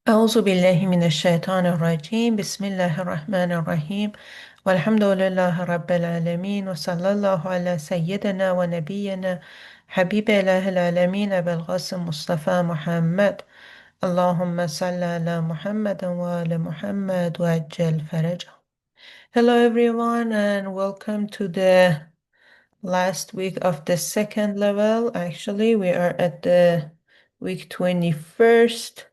أعوذ بالله من الشيطان الرجيم بسم الله الرحمن الرحيم والحمد لله رب العالمين وصلى الله على سيدنا ونبينا حبيب إله العالمين أبي القاسم مصطفى محمد اللهم صل على محمد وآل محمد وعجل فرجه. Hello everyone and welcome to the last week of the second level. Actually, we are at the week 21st.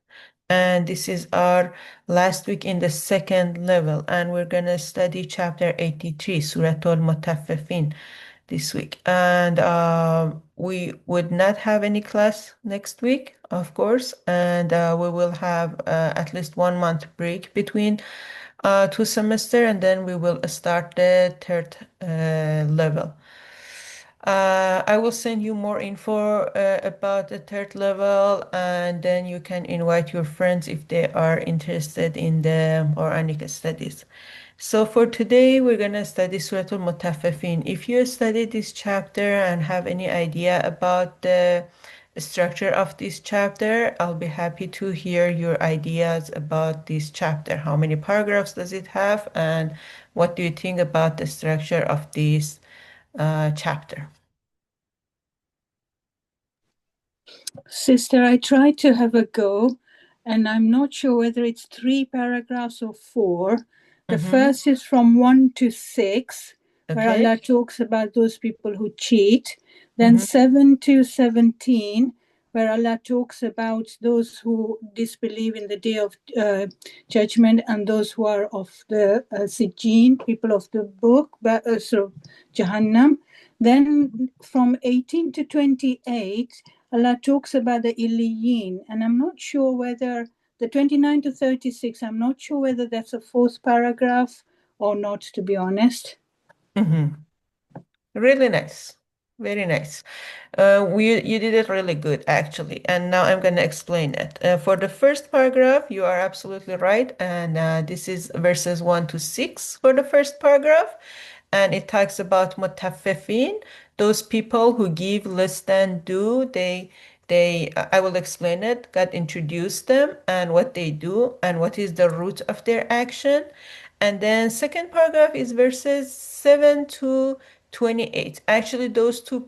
And this is our last week in the second level. And we're going to study chapter 83, Surah Al-Mutaffifīn, this week. And we would not have any class next week, of course. And we will have at least 1 month break between two semesters. And then we will start the third level. I will send you more info about the third level, and then you can invite your friends if they are interested in the Quranic studies. So for today, we're going to study Surah Al-Mutaffifīn. If you study this chapter and have any idea about the structure of this chapter, I'll be happy to hear your ideas about this chapter. How many paragraphs does it have, and what do you think about the structure of this chapter? Sister, I tried to have a go, and I'm not sure whether it's 3 paragraphs or 4. The first is from 1 to 6, where Okay. Allah talks about those people who cheat. Then 7 to 17, where Allah talks about those who disbelieve in the day of judgment and those who are of the Sijjin, people of the book, so Jahannam. Then from 18 to 28, Allah talks about the Iliyin, and I'm not sure whether the 29 to 36, I'm not sure whether that's a 4th paragraph or not, to be honest. Really nice. Very nice. You did it really good, actually. And now I'm going to explain it. For the first paragraph, you are absolutely right. And this is verses 1 to 6 for the first paragraph. And it talks about mutaffifin, those people who give less than do. I will explain it. God introduced them and what they do and what is the root of their action. And then second paragraph is verses 7 to 28. Actually, those two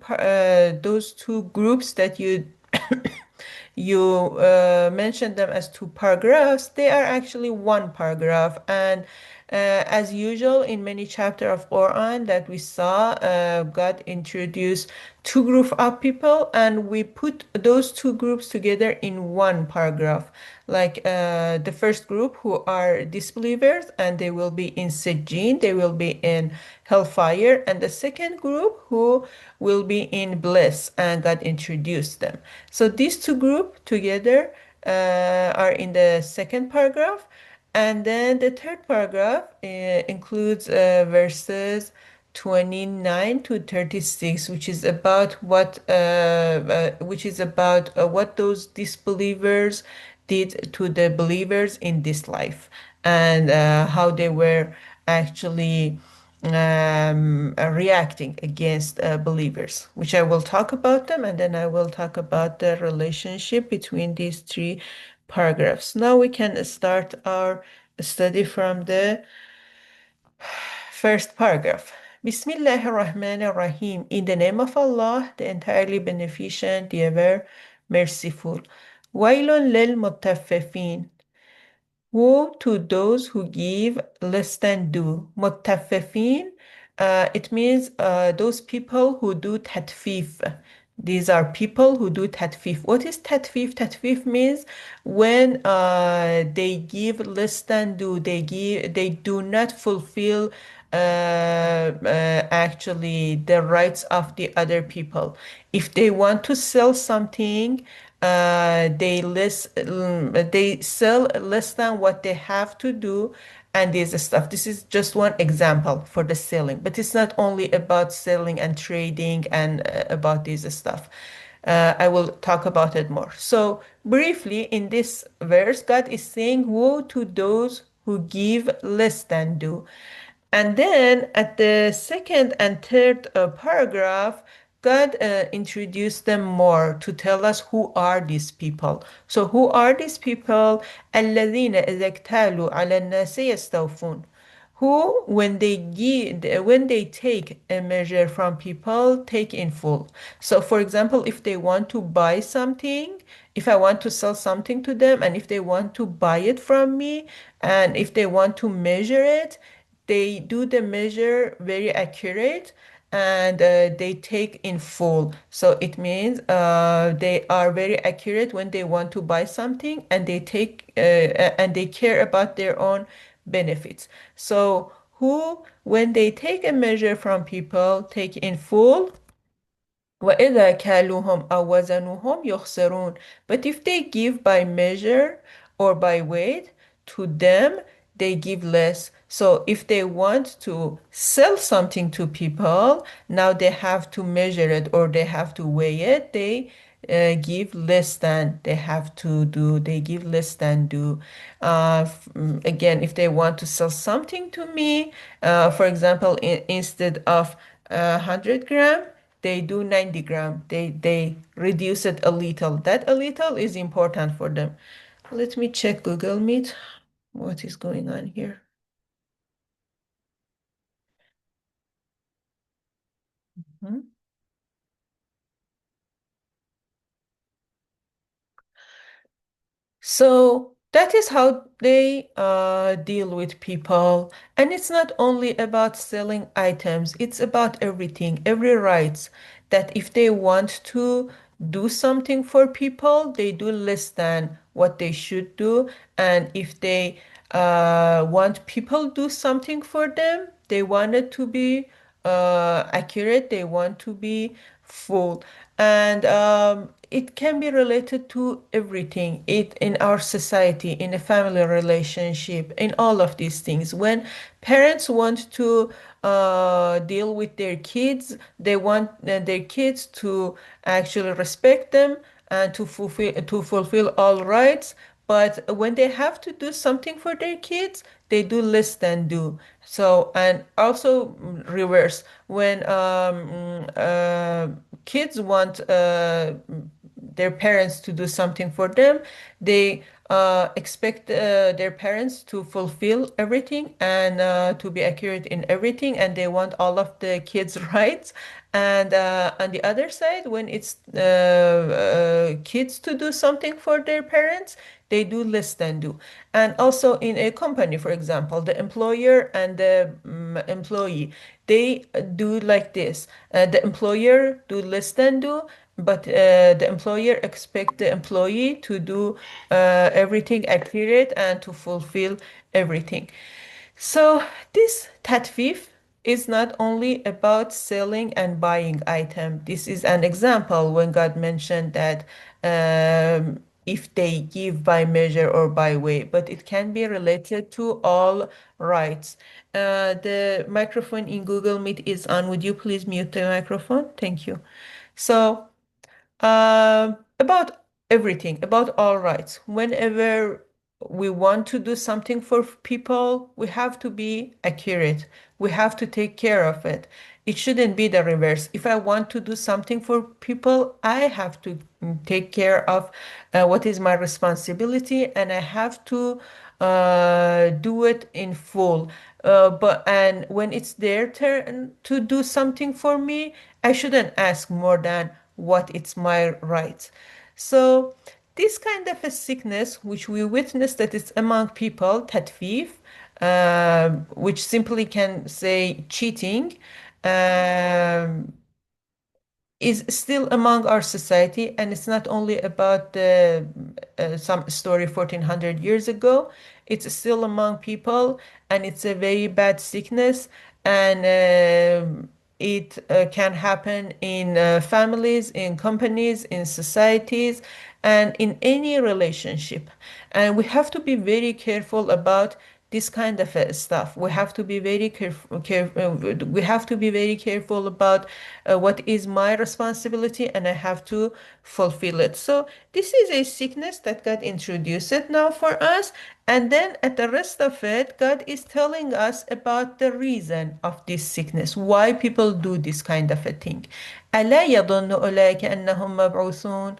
groups that you mentioned them as 2 paragraphs, they are actually 1 paragraph. And as usual in many chapters of Quran that we saw, God introduced 2 groups of people and we put those 2 groups together in 1 paragraph. Like the first group who are disbelievers and they will be in Sijjin, they will be in hellfire, and the second group who will be in bliss, and God introduced them. So these 2 groups together are in the second paragraph. And then the third paragraph includes verses 29 to 36, which is about what those disbelievers did to the believers in this life, and how they were actually reacting against believers, which I will talk about them, and then I will talk about the relationship between these 3 paragraphs. Now we can start our study from the first paragraph. Bismillahir Rahmanir Rahim. In the name of Allah, the entirely beneficent, the ever merciful. Wailun lil mutaffifin. Woe to those who give less than do. Mutaffifin, it means those people who do tatfif. These are people who do tatfif. What is tatfif? Tatfif means when they give less than do. They do not fulfill actually the rights of the other people. If they want to sell something, they sell less than what they have to do, and this stuff. This is just one example for the selling, but it's not only about selling and trading and about this stuff. I will talk about it more. So briefly, in this verse, God is saying, woe to those who give less than do. And then at the second and third paragraph, God introduced them more to tell us who are these people. So who are these people? الذين إذا اكتالوا على الناس يستوفون. Who, when they take a measure from people, take in full. So, for example, if they want to buy something, if I want to sell something to them, and if they want to buy it from me, and if they want to measure it, they do the measure very accurate and they take in full. So it means they are very accurate when they want to buy something and they take and they care about their own benefits. So who, when they take a measure from people, take in full. وَإِذَا كَالُوهُمْ أَوْ وَزَنُوهُمْ يُخْسِرُونَ. But if they give by measure or by weight, to them they give less. So if they want to sell something to people, now they have to measure it or they have to weigh it. They give less than they have to do. They give less than do. Again, if they want to sell something to me, for example, instead of 100 gram, they do 90 gram. They reduce it a little. That a little is important for them. Let me check Google Meet. What is going on here? Hmm. So that is how they deal with people. And it's not only about selling items, it's about everything, every rights that if they want to do something for people, they do less than what they should do. And if they want people do something for them, they want it to be accurate, they want to be full. And it can be related to everything it in our society, in a family relationship, in all of these things. When parents want to deal with their kids, they want their kids to actually respect them and to fulfill all rights. But when they have to do something for their kids, they do less than do. So, and also reverse, when kids want their parents to do something for them, they expect their parents to fulfill everything and to be accurate in everything, and they want all of the kids' rights. And on the other side, when it's kids to do something for their parents, they do less than do. And also in a company, for example, the employer and the employee, they do like this. The employer do less than do, but the employer expect the employee to do everything accurate and to fulfill everything. So this tatfif is not only about selling and buying item. This is an example when God mentioned that if they give by measure or by weight, but it can be related to all rights. The microphone in Google Meet is on. Would you please mute the microphone? Thank you. So about everything, about all rights. Whenever we want to do something for people, we have to be accurate. We have to take care of it. It shouldn't be the reverse. If I want to do something for people, I have to take care of what is my responsibility, and I have to do it in full. But and when it's their turn to do something for me, I shouldn't ask more than what it's my right. So this kind of a sickness, which we witness that it's among people, tatfif, which simply can say cheating, um, is still among our society, and it's not only about the some story 1400 years ago. It's still among people, and it's a very bad sickness, and it can happen in families, in companies, in societies, and in any relationship. And we have to be very careful about this kind of stuff. We have to be very we have to be very careful about what is my responsibility, and I have to fulfill it. So this is a sickness that God introduced it now for us. And then at the rest of it, God is telling us about the reason of this sickness, why people do this kind of a thing. ألا يظن أولئك أنهم مبعوثون.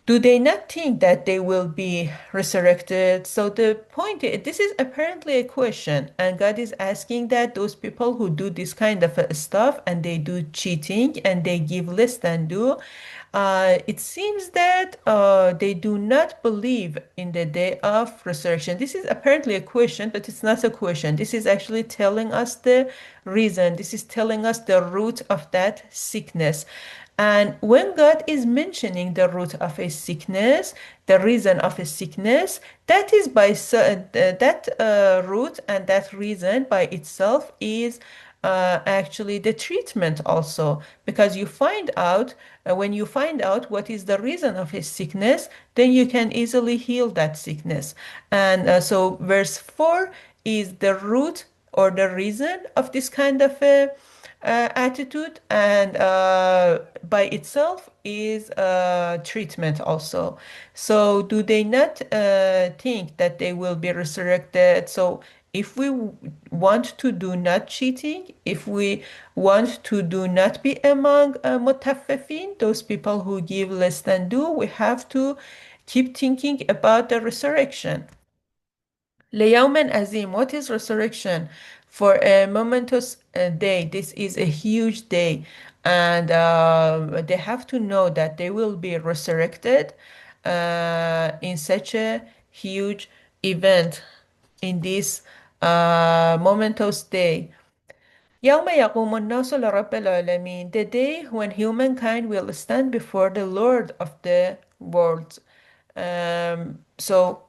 Do they not think that they will be resurrected? So the point is, this is apparently a question, and God is asking that those people who do this kind of stuff and they do cheating and they give less than do, it seems that they do not believe in the day of resurrection. This is apparently a question, but it's not a question. This is actually telling us the reason. This is telling us the root of that sickness. And when God is mentioning the root of a sickness, the reason of a sickness, that is that root and that reason by itself is actually the treatment also, because you find out when you find out what is the reason of a sickness, then you can easily heal that sickness. And so verse 4 is the root or the reason of this kind of a attitude, and by itself is treatment also. So do they not think that they will be resurrected? So if we want to do not cheating, if we want to do not be among mutaffifin, those people who give less than do, we have to keep thinking about the resurrection. ليوم azim, what is resurrection? For a momentous day, this is a huge day, and they have to know that they will be resurrected in such a huge event, in this momentous day. يوم يقوم الناس لرب العالمين, the day when humankind will stand before the Lord of the worlds. So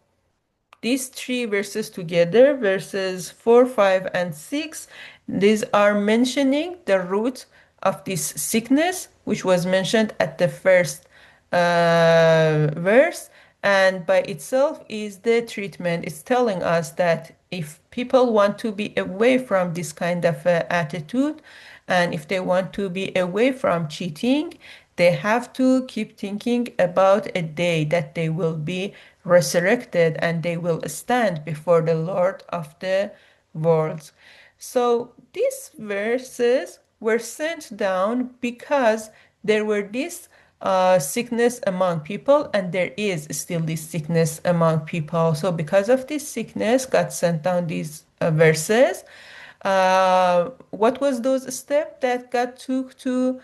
these three verses together, verses 4, 5, and 6, these are mentioning the root of this sickness, which was mentioned at the first verse, and by itself is the treatment. It's telling us that if people want to be away from this kind of attitude, and if they want to be away from cheating, they have to keep thinking about a day that they will be resurrected and they will stand before the Lord of the worlds. So these verses were sent down because there were this sickness among people, and there is still this sickness among people. So because of this sickness, God sent down these verses. What was those steps that God took to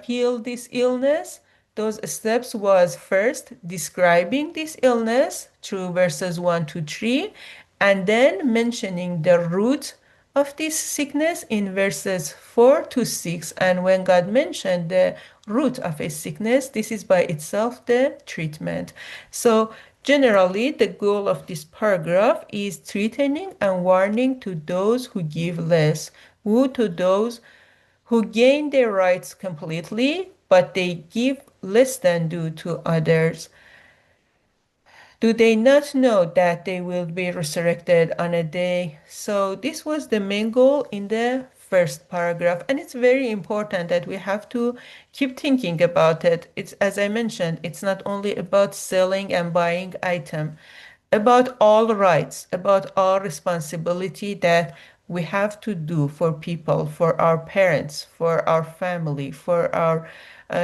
heal this illness? Those steps was first describing this illness through verses 1 to 3, and then mentioning the root of this sickness in verses 4 to 6. And when God mentioned the root of a sickness, this is by itself the treatment. So generally, the goal of this paragraph is threatening and warning to those who give less, woe to those who gain their rights completely, but they give less than due to others. Do they not know that they will be resurrected on a day? So this was the main goal in the first paragraph, and it's very important that we have to keep thinking about it. It's, as I mentioned, it's not only about selling and buying item, about all rights, about all responsibility that we have to do for people, for our parents, for our family, for our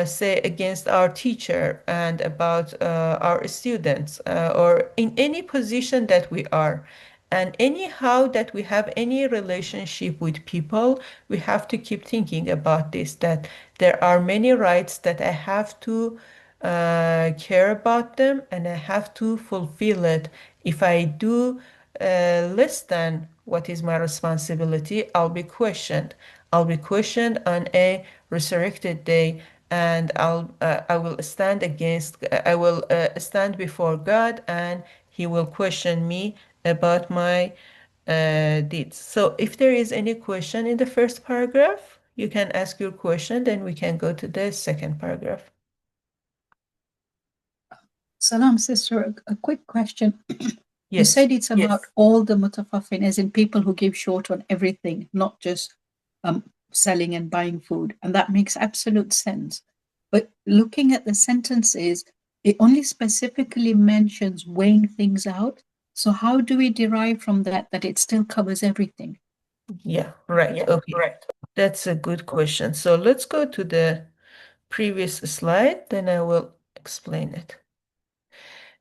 say against our teacher, and about our students, or in any position that we are. And anyhow that we have any relationship with people, we have to keep thinking about this, that there are many rights that I have to care about them, and I have to fulfill it. If I do less than what is my responsibility, I'll be questioned. I'll be questioned on a resurrected day, and I will stand against. I will stand before God, and He will question me about my deeds. So, if there is any question in the first paragraph, you can ask your question. Then we can go to the second paragraph. Salam, sister. A quick question. You Yes. said it's about all the mutaffifin, as in people who give short on everything, not just selling and buying food. And that makes absolute sense. But looking at the sentences, it only specifically mentions weighing things out. So how do we derive from that that it still covers everything? Yeah, right. Okay. That's a good question. So let's go to the previous slide, then I will explain it.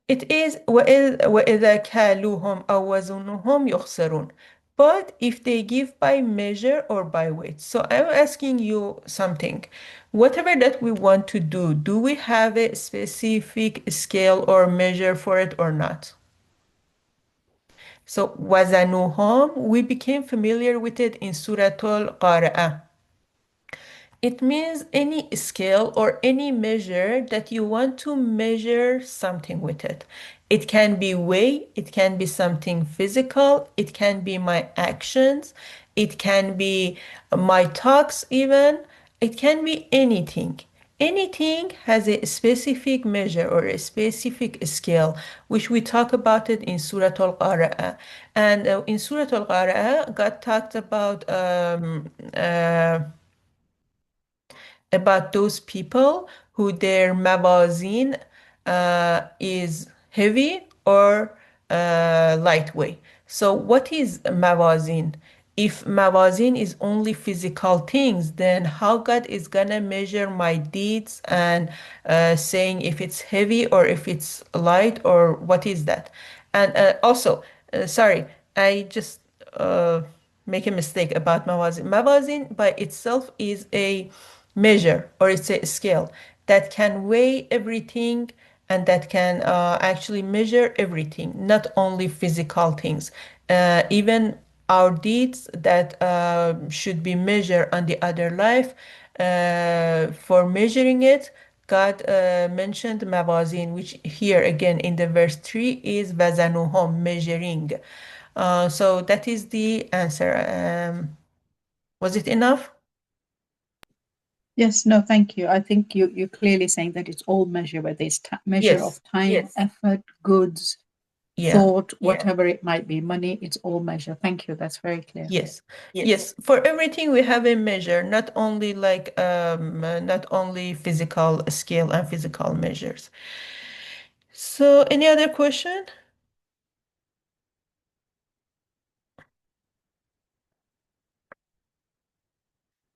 It is وَإِذَا كَالُوهُمْ أَوْ وَزُنُوهُمْ يُخْسَرُونَ. But if they give by measure or by weight. So I'm asking you something. Whatever that we want to do we have a specific scale or measure for it or not? So وَزَنُوهُمْ, we became familiar with it in Surah Al-Qari'ah. It means any scale or any measure that you want to measure something with it. It can be weight, it can be something physical, it can be my actions, it can be my talks, even. It can be anything. Anything has a specific measure or a specific scale, which we talk about it in Surah Al-Qari'ah. And in Surah Al-Qari'ah, God talked about those people who their mawazin is heavy or lightweight. So what is mawazin? If mawazin is only physical things, then how God is gonna measure my deeds and saying if it's heavy or if it's light or what is that? And also, sorry, I just make a mistake about mawazin. Mawazin by itself is a measure or it's a scale that can weigh everything and that can actually measure everything, not only physical things, even our deeds that should be measured on the other life. For measuring it, God mentioned mawazin, which here again in the verse 3 is wazanuhum, measuring. So that is the answer. Was it enough? Yes, no, thank you. I think you're clearly saying that it's all measure, whether it's measure Yes. of time, effort, goods, Yeah. thought, whatever it might be, money, it's all measure. Thank you. That's very clear. Yes. Yes. For everything we have a measure, not only not only physical scale and physical measures. So any other question?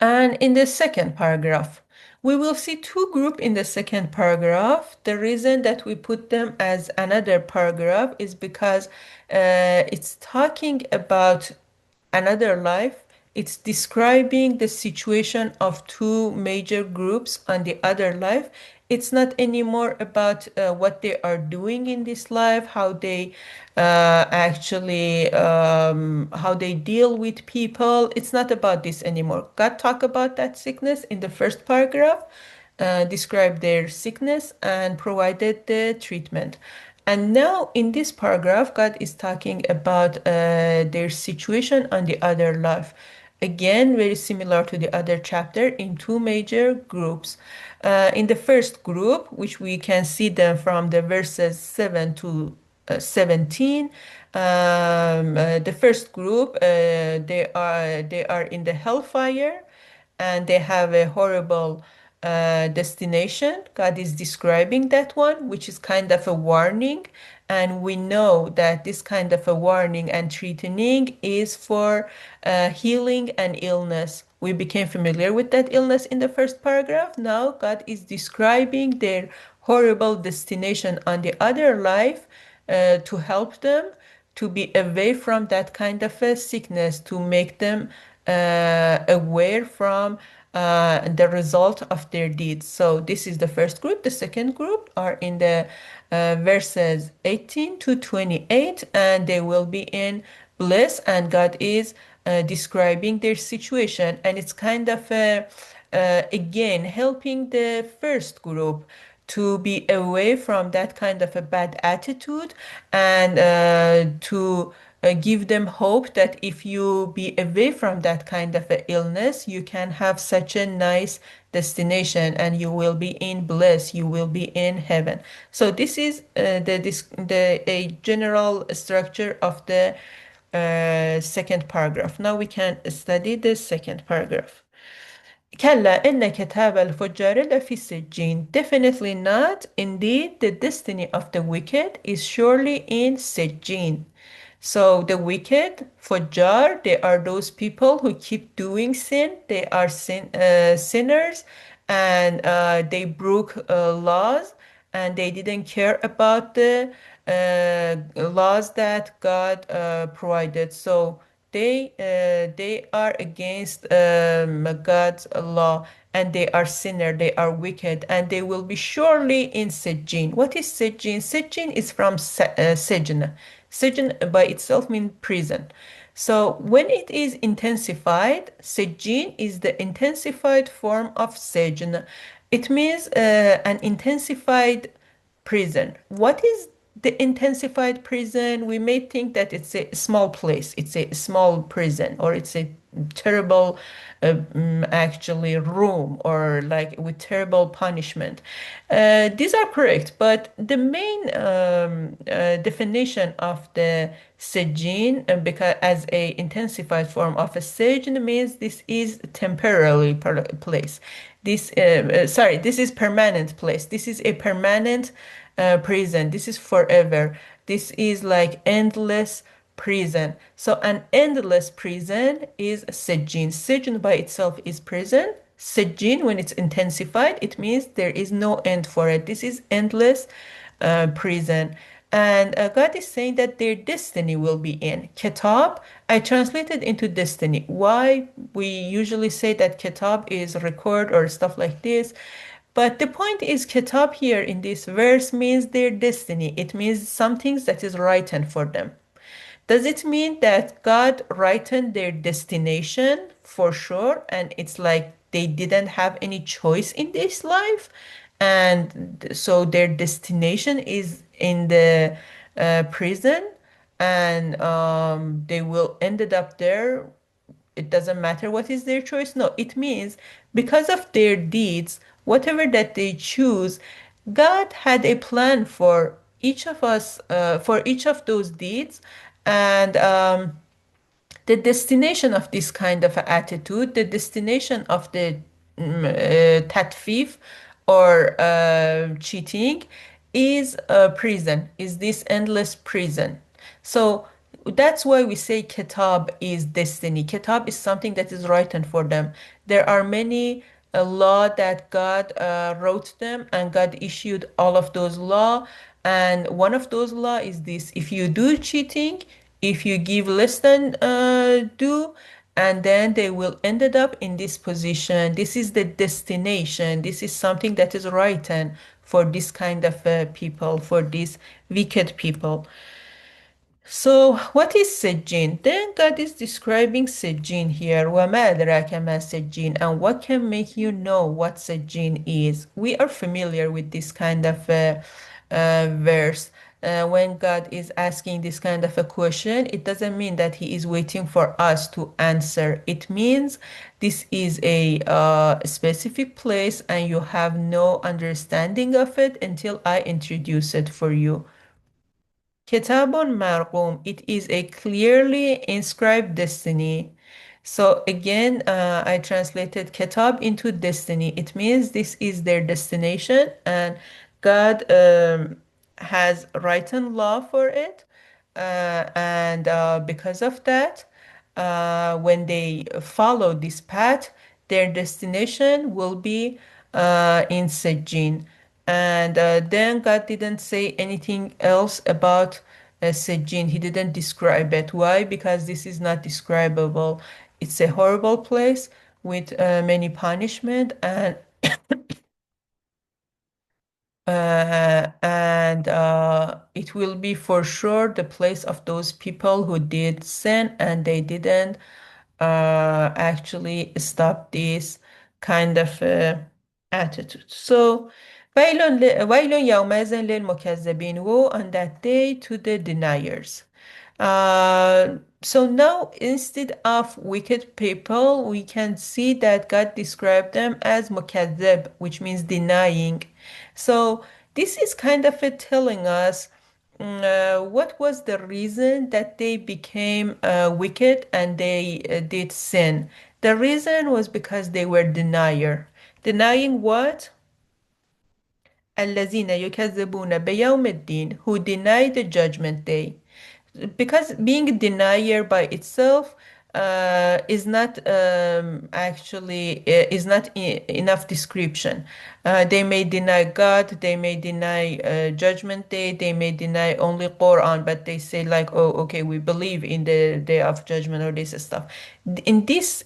And in the second paragraph, we will see two groups in the second paragraph. The reason that we put them as another paragraph is because it's talking about another life. It's describing the situation of two major groups on the other life. It's not anymore about what they are doing in this life, how they how they deal with people. It's not about this anymore. God talked about that sickness in the first paragraph, described their sickness and provided the treatment. And now in this paragraph, God is talking about their situation on the other life. Again, very similar to the other chapter in two major groups. In the first group, which we can see them from the verses 7 to 17, the first group, they are in the hellfire and they have a horrible destination. God is describing that one, which is kind of a warning. And we know that this kind of a warning and threatening is for healing and illness. We became familiar with that illness in the first paragraph. Now God is describing their horrible destination on the other life to help them to be away from that kind of a sickness, to make them aware from the result of their deeds. So this is the first group. The second group are in the verses 18 to 28, and they will be in bliss, and God is describing their situation. And it's kind of again helping the first group to be away from that kind of a bad attitude and to give them hope that if you be away from that kind of a illness, you can have such a nice destination and you will be in bliss, you will be in heaven. So this is the a general structure of the second paragraph. Now we can study the second paragraph. كلا إن كتاب الفجار لفي سجين. Definitely not. Indeed, the destiny of the wicked is surely in Sijin. So the wicked, Fujjar, they are those people who keep doing sin. They are sinners and they broke laws and they didn't care about the laws that God provided. So they are against God's law and they are sinner, they are wicked, and they will be surely in Sijin. What is Sijin? Sijin is from Sijin. Sijin by itself means prison. So when it is intensified, Sijin is the intensified form of Sijin. It means an intensified prison. What is the intensified prison? We may think that it's a small place, it's a small prison, or it's a terrible, actually, room, or like with terrible punishment. These are correct, but the main definition of the sejin, because as a intensified form of a sejin, means this is temporarily place. This is permanent place. This is a permanent prison. This is forever. This is like endless prison. So an endless prison is sijin. Sijin by itself is prison. Sijin, when it's intensified, it means there is no end for it. This is endless prison. And God is saying that their destiny will be in. Kitab, I translated into destiny. Why? We usually say that kitab is record or stuff like this. But the point is, kitab here in this verse means their destiny. It means something that is written for them. Does it mean that God written their destination for sure and it's like they didn't have any choice in this life? And so their destination is in the prison and they will ended up there. It doesn't matter what is their choice. No, it means because of their deeds, whatever that they choose, God had a plan for each of us, for each of those deeds. And the destination of this kind of attitude, the destination of the tatfif or cheating is prison, is this endless prison. So that's why we say kitab is destiny. Kitab is something that is written for them. There are many law that God wrote them and God issued all of those law. And one of those law is this: if you do cheating, if you give less than due, and then they will ended up in this position. This is the destination. This is something that is written for this kind of people, for these wicked people. So what is Sejin? Then God is describing Sejin here. وَمَا أَدْرَاكَ مَا سِجِّينٌ. And what can make you know what Sejin is? We are familiar with this kind of verse. When God is asking this kind of a question, it doesn't mean that He is waiting for us to answer. It means this is a specific place and you have no understanding of it until I introduce it for you. Kitabun marqum, it is a clearly inscribed destiny. So again, I translated kitab into destiny. It means this is their destination, and God has written law for it. And because of that, when they follow this path, their destination will be in Sejin. And then God didn't say anything else about Sejin. He didn't describe it. Why? Because this is not describable. It's a horrible place with many punishment and it will be for sure the place of those people who did sin and they didn't actually stop this kind of attitude. So, وَيْلٌ يَوْمَئِذٍ لِلْمُكَذِّبِينَ. Woe on that day to the deniers. So now, instead of wicked people, we can see that God described them as mukadzib, which means denying. So this is kind of telling us what was the reason that they became wicked and they did sin. The reason was because they were denier. Denying what? الذين يكذبون بيوم الدين, who deny the judgment day. Because being a denier by itself is not actually is not enough description. They may deny God, they may deny judgment day, they may deny only Quran, but they say like, oh, okay, we believe in the day of judgment or this stuff. In this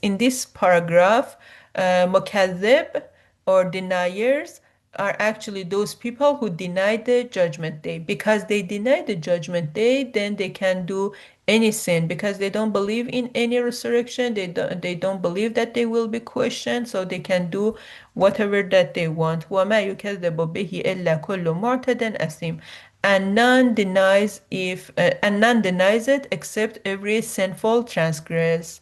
paragraph, mukadhib or deniers are actually those people who deny the judgment day. Because they deny the judgment day, then they can do any sin because they don't believe in any resurrection. They don't believe that they will be questioned, so they can do whatever that they want. وَمَا يُكَذَّبُ بِهِ إِلَّا كُلُّ مُعْتَدٍ أَثِيمٍ. And none denies it except every sinful transgressor.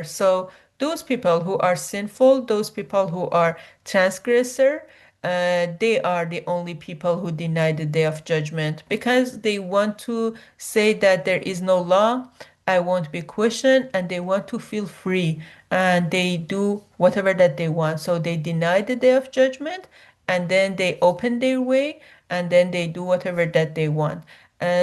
So those people who are sinful, those people who are transgressor, they are the only people who deny the day of judgment because they want to say that there is no law, I won't be questioned, and they want to feel free and they do whatever that they want. So they deny the day of judgment and then they open their way and then they do whatever that they want.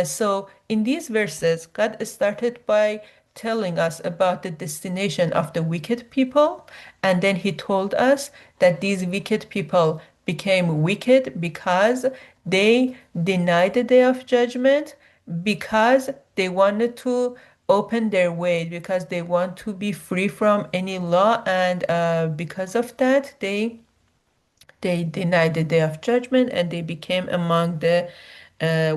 So in these verses, God started by telling us about the destination of the wicked people, and then he told us that these wicked people became wicked because they denied the day of judgment, because they wanted to open their way, because they want to be free from any law, and because of that, they denied the day of judgment and they became among the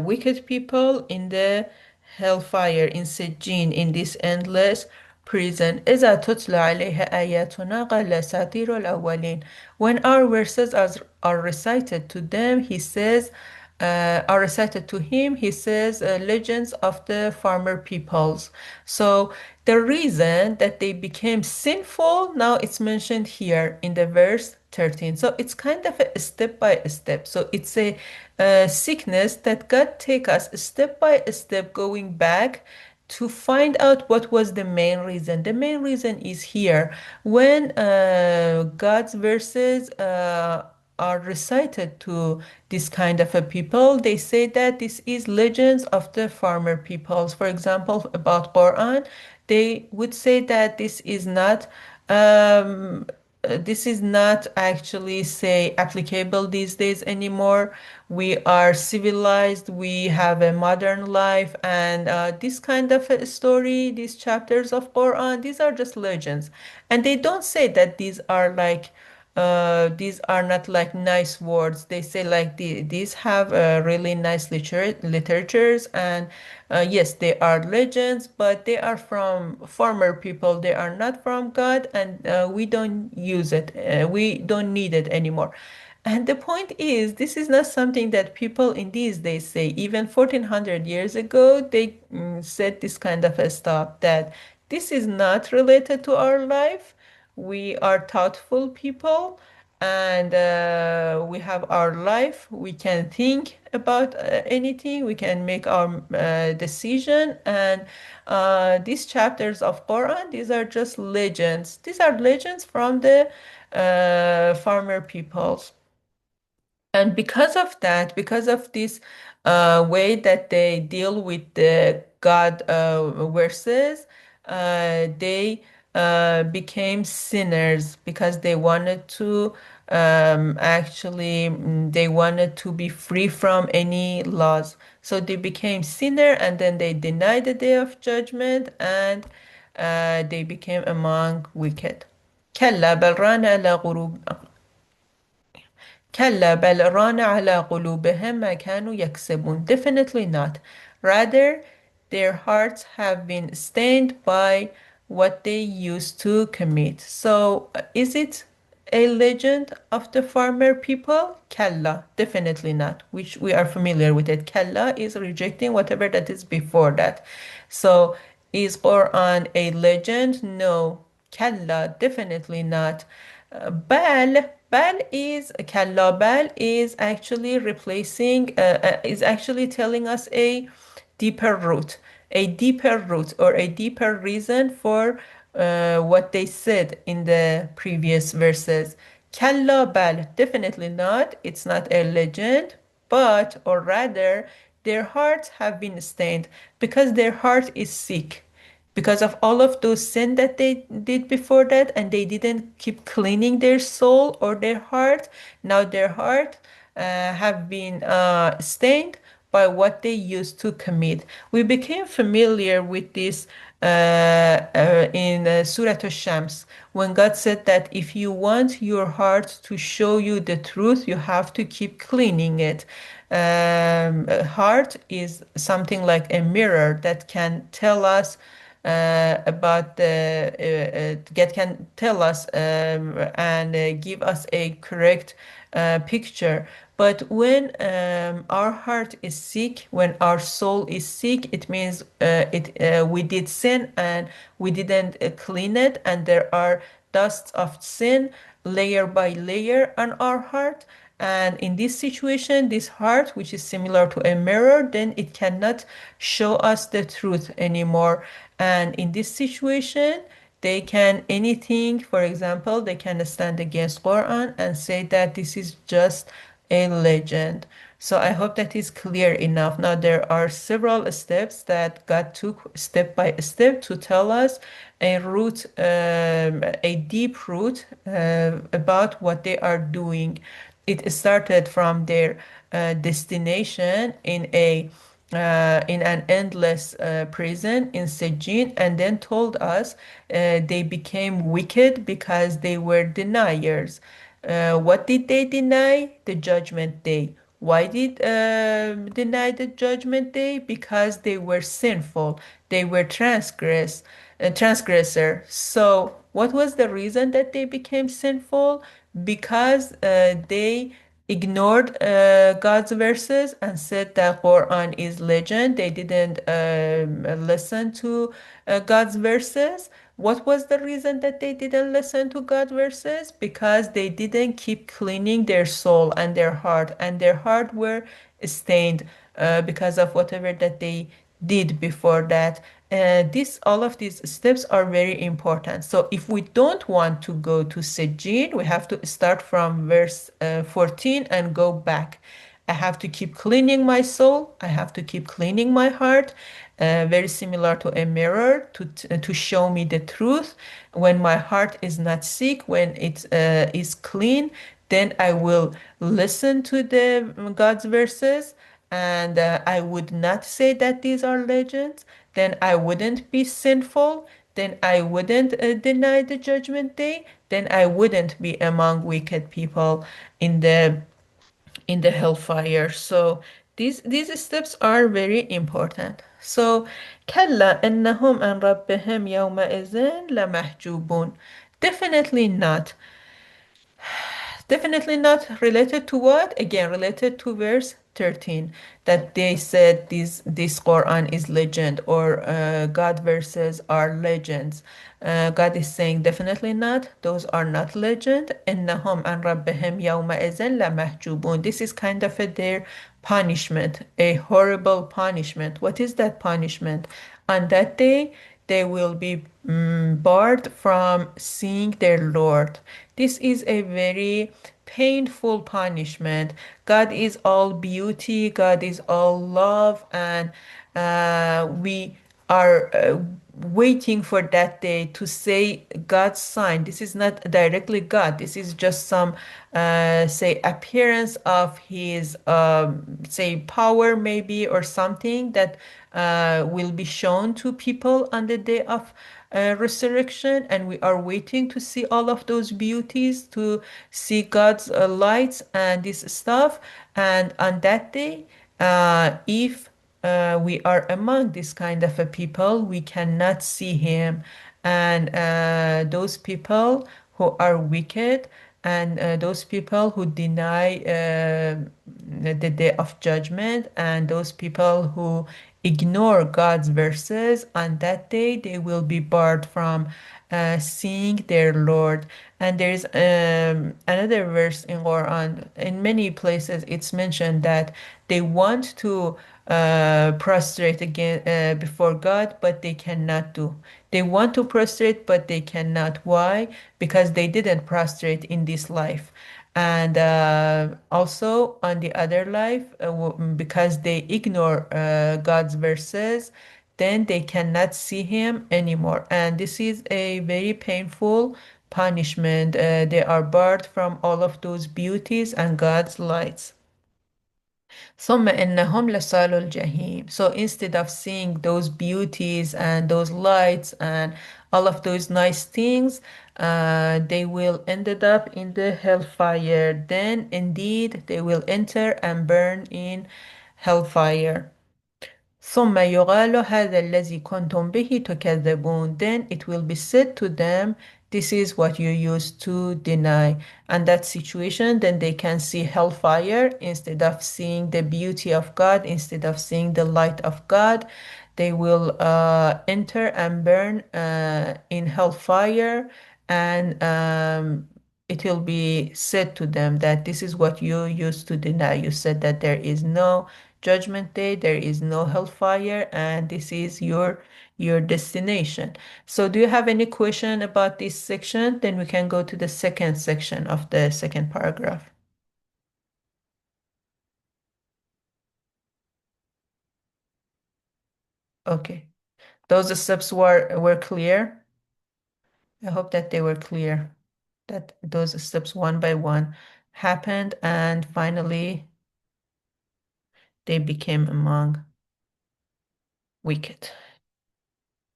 wicked people in the hellfire, in Sijin, in this endless prison. إذا تتلى عليه آياتنا قال أساطير الأولين. When our verses are recited to them, he says, are recited to him, he says, legends of the former peoples. So the reason that they became sinful, now it's mentioned here in the verse 13. So it's kind of a step by step. So it's a sickness that God take us step by step going back to find out what was the main reason. The main reason is here. When God's verses are recited to this kind of a people, they say that this is legends of the former peoples. For example, about Quran, they would say that um, this is not actually say applicable these days anymore. We are civilized, we have a modern life, and this kind of a story, these chapters of Quran, these are just legends. And they don't say that these are not like nice words. They say like these have really nice literatures, and yes, they are legends, but they are from former people. They are not from God, and we don't use it. We don't need it anymore. And the point is, this is not something that people in these days say. Even 1400 years ago, they said this kind of a stuff, that this is not related to our life. We are thoughtful people, and we have our life. We can think about anything. We can make our decision. And these chapters of Quran, these are just legends. These are legends from the farmer peoples. And because of that, because of this way that they deal with the God verses, they became sinners because they wanted to they wanted to be free from any laws. So they became sinner, and then they denied the day of judgment, and they became among wicked. كلا بل ران على غروب كلا بل ران على قلوبهم ما كانوا يكسبون. Definitely not. Rather, their hearts have been stained by what they used to commit. So, is it a legend of the farmer people? Kalla, definitely not, which we are familiar with it. Kalla is rejecting whatever that is before that. So is Quran a legend? No. Kalla, definitely not. Bal is actually replacing, is actually telling us deeper root, a deeper root or a deeper reason for what they said in the previous verses. Kalla bal, definitely not. It's not a legend, but, or rather, their hearts have been stained because their heart is sick because of all of those sin that they did before that, and they didn't keep cleaning their soul or their heart. Now their heart have been stained by what they used to commit. We became familiar with this in Surah Al-Shams, when God said that if you want your heart to show you the truth, you have to keep cleaning it. Heart is something like a mirror that can tell us about the get can tell us and give us a correct picture. But when our heart is sick, when our soul is sick, it means we did sin and we didn't clean it, and there are dusts of sin layer by layer on our heart. And in this situation, this heart, which is similar to a mirror, then it cannot show us the truth anymore. And in this situation, they can anything, for example, they can stand against Quran and say that this is just a legend. So I hope that is clear enough. Now there are several steps that God took step by step to tell us a root, a deep root about what they are doing. It started from their destination in an endless prison in Sejin, and then told us they became wicked because they were deniers. What did they deny? The judgment day. Why did deny the judgment day? Because they were sinful. They were transgressor. So, what was the reason that they became sinful? Because they ignored God's verses and said that Quran is legend. They didn't listen to God's verses. What was the reason that they didn't listen to God's verses? Because they didn't keep cleaning their soul and their heart were stained because of whatever that they did before that. All of these steps are very important. So if we don't want to go to Sejjin, we have to start from verse 14 and go back. I have to keep cleaning my soul. I have to keep cleaning my heart, very similar to a mirror to show me the truth. When my heart is not sick, when it is clean, then I will listen to the God's verses, and I would not say that these are legends. Then I wouldn't be sinful. Then I wouldn't deny the judgment day. Then I wouldn't be among wicked people in the hellfire. So these steps are very important. So كلا إنهم عن ربهم يومئذ لمحجوبون. Definitely not. Definitely not related to what? Again, related to verse 13, that they said this Quran is legend, or God verses are legends. God is saying definitely not. Those are not legend. إنهم عن ربهم يومئذ لمحجوبون. This is kind of their punishment, a horrible punishment. What is that punishment? On that day, they will be barred from seeing their Lord. This is a very painful punishment. God is all beauty, God is all love, and we are waiting for that day to say God's sign. This is not directly God. This is just some, say, appearance of His, say, power maybe, or something that will be shown to people on the day of resurrection, and we are waiting to see all of those beauties, to see God's lights and this stuff. And on that day, if we are among this kind of a people, we cannot see Him. And those people who are wicked, and those people who deny the day of judgment, and those people who ignore God's verses, on that day they will be barred from seeing their Lord. And there is another verse in Quran. In many places, it's mentioned that they want to prostrate again before God, but they cannot do. They want to prostrate, but they cannot. Why? Because they didn't prostrate in this life. And also on the other life, because they ignore God's verses, then they cannot see Him anymore. And this is a very painful punishment. They are barred from all of those beauties and God's lights. ثم إنهم لصالوا الجحيم. So instead of seeing those beauties and those lights and all of those nice things, they will ended up in the hellfire. Then indeed they will enter and burn in hellfire. ثم يقال هذا الذي كنتم به تكذبون. Then it will be said to them, this is what you used to deny. And that situation, then they can see hellfire instead of seeing the beauty of God, instead of seeing the light of God. They will enter and burn in hellfire, and it will be said to them that this is what you used to deny. You said that there is no judgment day, there is no hellfire, and this is your destination. So do you have any question about this section? Then we can go to the second section of the second paragraph. Okay. Those steps were clear. I hope that they were clear, that those steps one by one happened, and finally they became among wicked.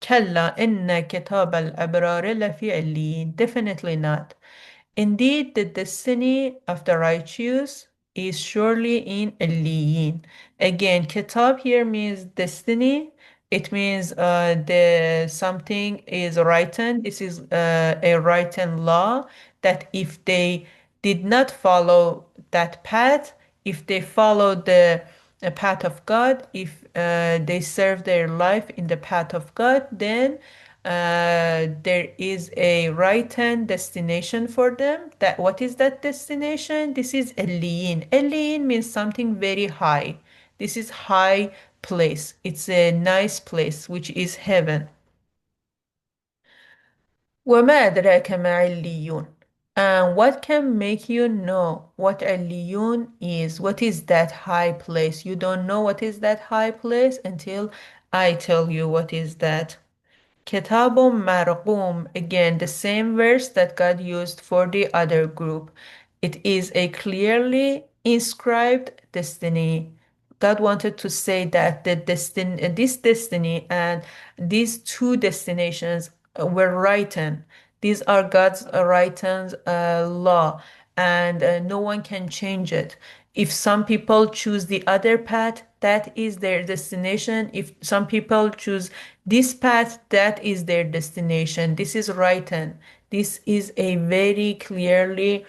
كلا إن كتاب الأبرار لفي عليين. Definitely not. Indeed, the destiny of the righteous is surely in Aliyin. Again, kitab here means destiny. It means the something is written. This is a written law that if they did not follow that path, if they followed the path of God, if they serve their life in the path of God, then there is a right hand destination for them. That what is that destination? This is Eliyin. Eliyin means something very high. This is high place. It's a nice place, which is heaven. وما أدراك ما عليون. And what can make you know what Aliyun is? What is that high place? You don't know what is that high place until I tell you what is that. Kitabum marqum, again, the same verse that God used for the other group. It is a clearly inscribed destiny. God wanted to say that this destiny and these two destinations were written. These are God's written law, and no one can change it. If some people choose the other path, that is their destination. If some people choose this path, that is their destination. This is written. This is a very clearly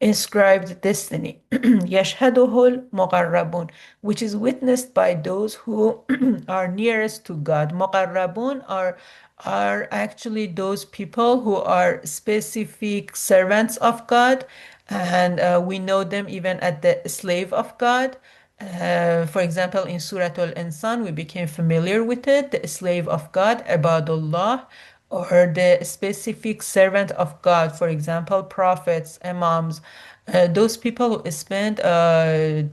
inscribed destiny. يشهده المقربون, which is witnessed by those who are nearest to God. مقربون are actually those people who are specific servants of God, and we know them even as the slave of God. For example, in Surah Al-Insan, we became familiar with it, the slave of God, Ibadullah, or the specific servant of God, for example, prophets, imams, those people who spend their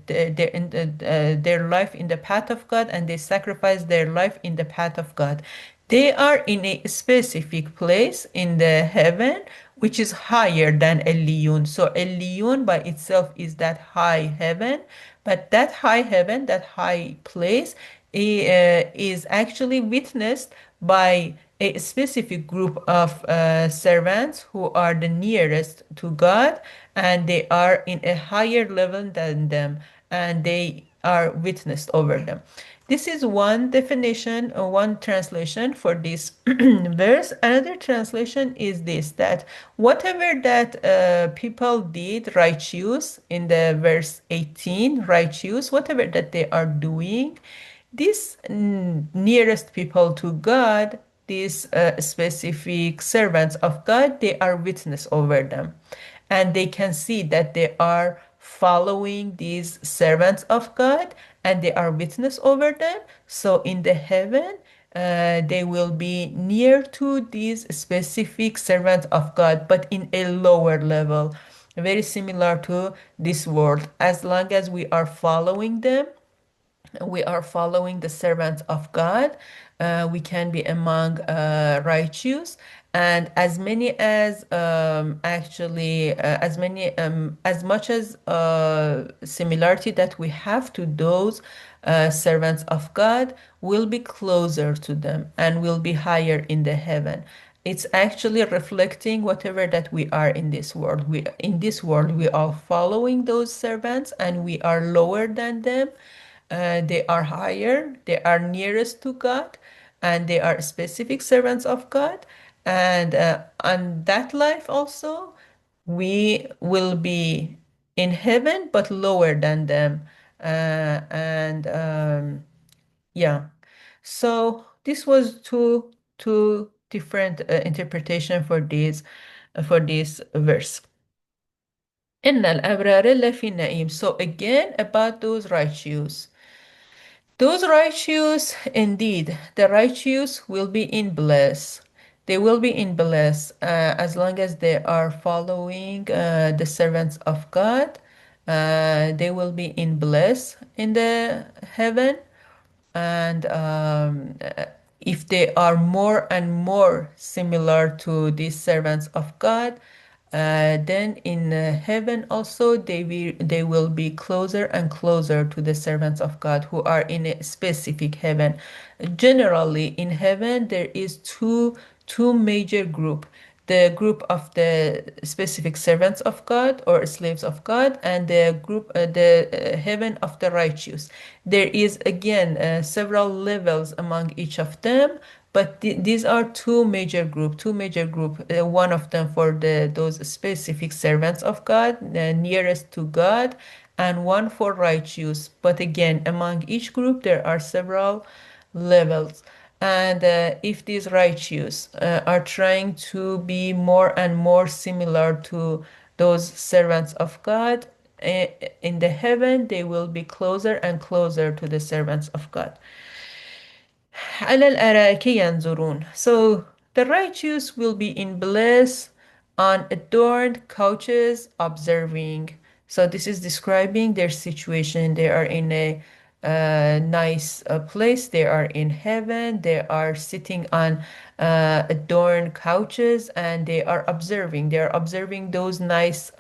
life in the path of God, and they sacrifice their life in the path of God. They are in a specific place in the heaven, which is higher than Eliyun. So Eliyun by itself is that high heaven, but that high heaven, that high place, is actually witnessed by a specific group of servants who are the nearest to God, and they are in a higher level than them, and they are witnessed over them. This is one definition or one translation for this verse. Another translation is this, that whatever that people did righteous in the verse 18, righteous, whatever that they are doing, these nearest people to God, these specific servants of God, they are witness over them. And they can see that they are following these servants of God and they are witness over them. So in the heaven, they will be near to these specific servants of God, but in a lower level, very similar to this world. As long as we are following them, we are following the servants of God, we can be among righteous. And as many as as much as similarity that we have to those servants of God, will be closer to them and will be higher in the heaven. It's actually reflecting whatever that we are in this world. In this world we are following those servants and we are lower than them. They are higher, they are nearest to God, and they are specific servants of God. And on that life also, we will be in heaven, but lower than them. And yeah, so this was two different interpretation for this verse. إن الأبرار لفي نعيم. So again about those righteous. Those righteous, indeed, the righteous will be in bliss. They will be in bliss as long as they are following the servants of God. They will be in bliss in the heaven. And if they are more and more similar to these servants of God, then in heaven also they will be closer and closer to the servants of God who are in a specific heaven. Generally, in heaven there is two major group: the group of the specific servants of God or slaves of God, and the heaven of the righteous. There is again several levels among each of them, but these are two major group. One of them for those specific servants of God, nearest to God, and one for righteous. But again, among each group there are several levels. And if these righteous are trying to be more and more similar to those servants of God, in the heaven they will be closer and closer to the servants of God. على الأرائك ينظرون. So the righteous will be in bliss on adorned couches observing. So this is describing their situation. They are in a nice place. They are in heaven. They are sitting on adorned couches and they are observing. They are observing those nice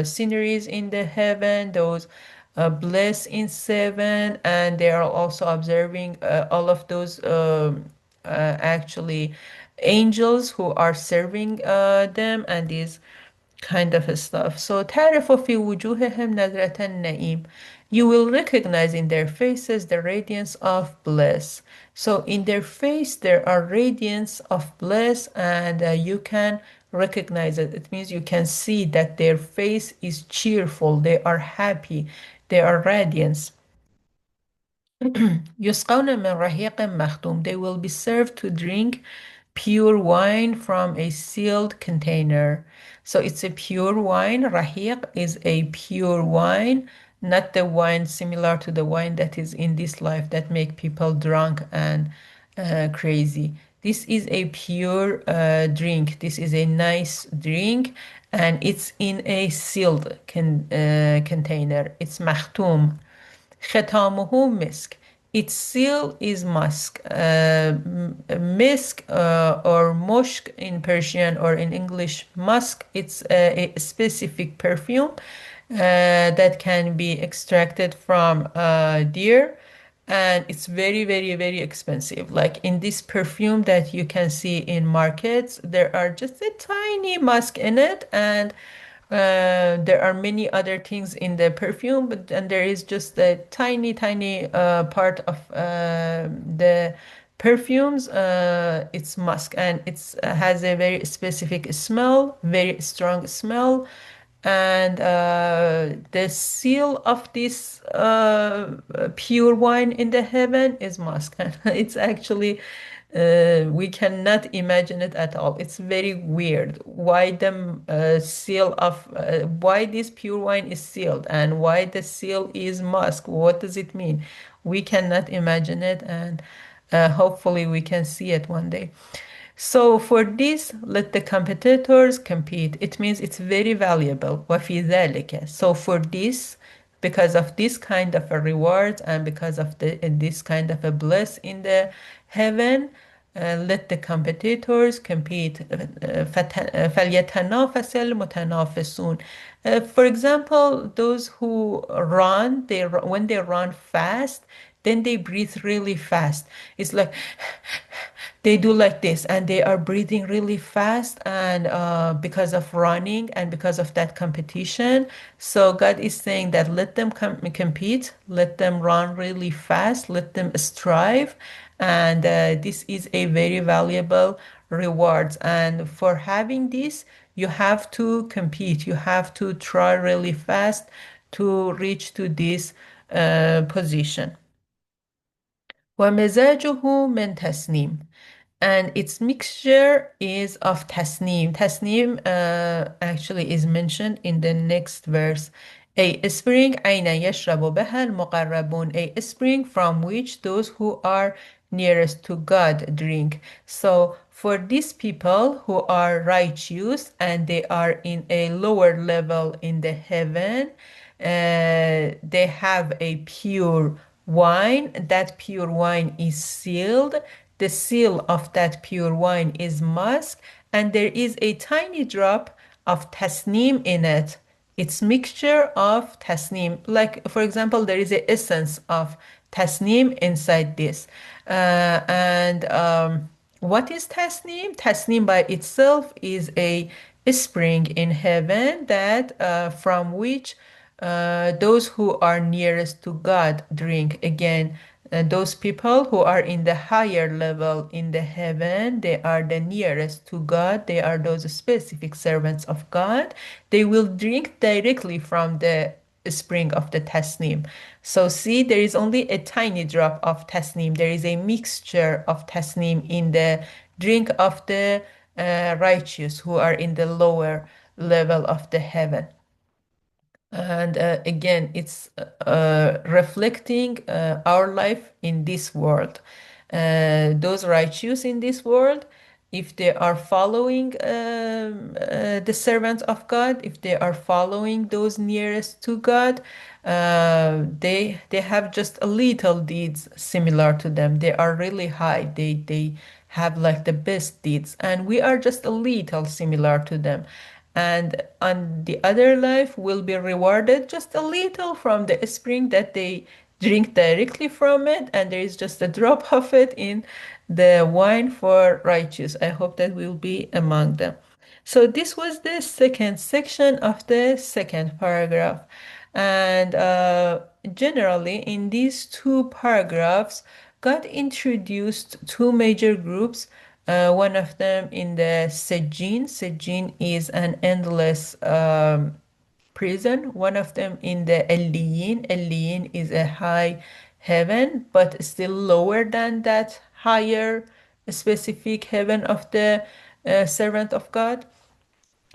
sceneries in the heaven, those bliss in seven, and they are also observing all of those actually angels who are serving them and these kind of stuff. So تعرف في وجوههم نظرة النعيم. You will recognize in their faces the radiance of bliss. So in their face there are radiance of bliss, and you can recognize it. It means you can see that their face is cheerful, they are happy, they are radiance. يسقون من رحيق مختوم. They will be served to drink pure wine from a sealed container. So it's a pure wine. Rahiq is a pure wine, not the wine similar to the wine that is in this life that make people drunk and crazy. This is a pure drink. This is a nice drink, and it's in a sealed container. It's makhtum. ختامه misk. Its seal is musk. Misk or mushk in Persian, or in English musk, it's a specific perfume that can be extracted from deer, and it's very, very, very expensive. Like in this perfume that you can see in markets, there are just a tiny musk in it, and There are many other things in the perfume, but and there is just a tiny, tiny part of the perfumes. It's musk, and it's has a very specific smell, very strong smell, and the seal of this pure wine in the heaven is musk. And it's actually we cannot imagine it at all. It's very weird. Why the seal of why this pure wine is sealed and why the seal is musk? What does it mean? We cannot imagine it, and hopefully we can see it one day. So for this, let the competitors compete. It means it's very valuable. وفي ذلك. So for this, because of this kind of a reward and because of this kind of a bliss in the heaven, let the competitors compete. فليتنافس المتنافسون. For example, those who run, when they run fast, then they breathe really fast. It's like they do like this and they are breathing really fast, and because of running and because of that competition. So God is saying that let them compete, let them run really fast, let them strive, and this is a very valuable reward. And for having this, you have to compete, you have to try really fast to reach to this position. ومزاجه من تسنيم, and its mixture is of tasneem. Tasneem actually is mentioned in the next verse. A spring, أين يشرب بها المقربون, a spring from which those who are nearest to God drink. So for these people who are righteous and they are in a lower level in the heaven, they have a pure wine. That pure wine is sealed. The seal of that pure wine is musk, and there is a tiny drop of tasneem in it. It's mixture of tasneem. Like, for example, there is a essence of tasneem inside this. And what is tasneem? Tasneem by itself is a spring in heaven that from which those who are nearest to God drink. Again, those people who are in the higher level in the heaven, they are the nearest to God. They are those specific servants of God. They will drink directly from the spring of the tasnim. So see, there is only a tiny drop of tasnim. There is a mixture of tasnim in the drink of the righteous who are in the lower level of the heaven. And again, it's reflecting our life in this world. Those righteous in this world, if they are following the servants of God, if they are following those nearest to God, they have just a little deeds similar to them. They are really high. They have like the best deeds, and we are just a little similar to them. And on the other life will be rewarded just a little from the spring that they drink directly from it, and there is just a drop of it in the wine for righteous. I hope that we'll be among them. So this was the second section of the second paragraph. And generally, in these two paragraphs, God introduced two major groups. One of them in the Sejin. Sejin is an endless prison. One of them in the Eliyin. Eliyin is a high heaven, but still lower than that higher specific heaven of the servant of God.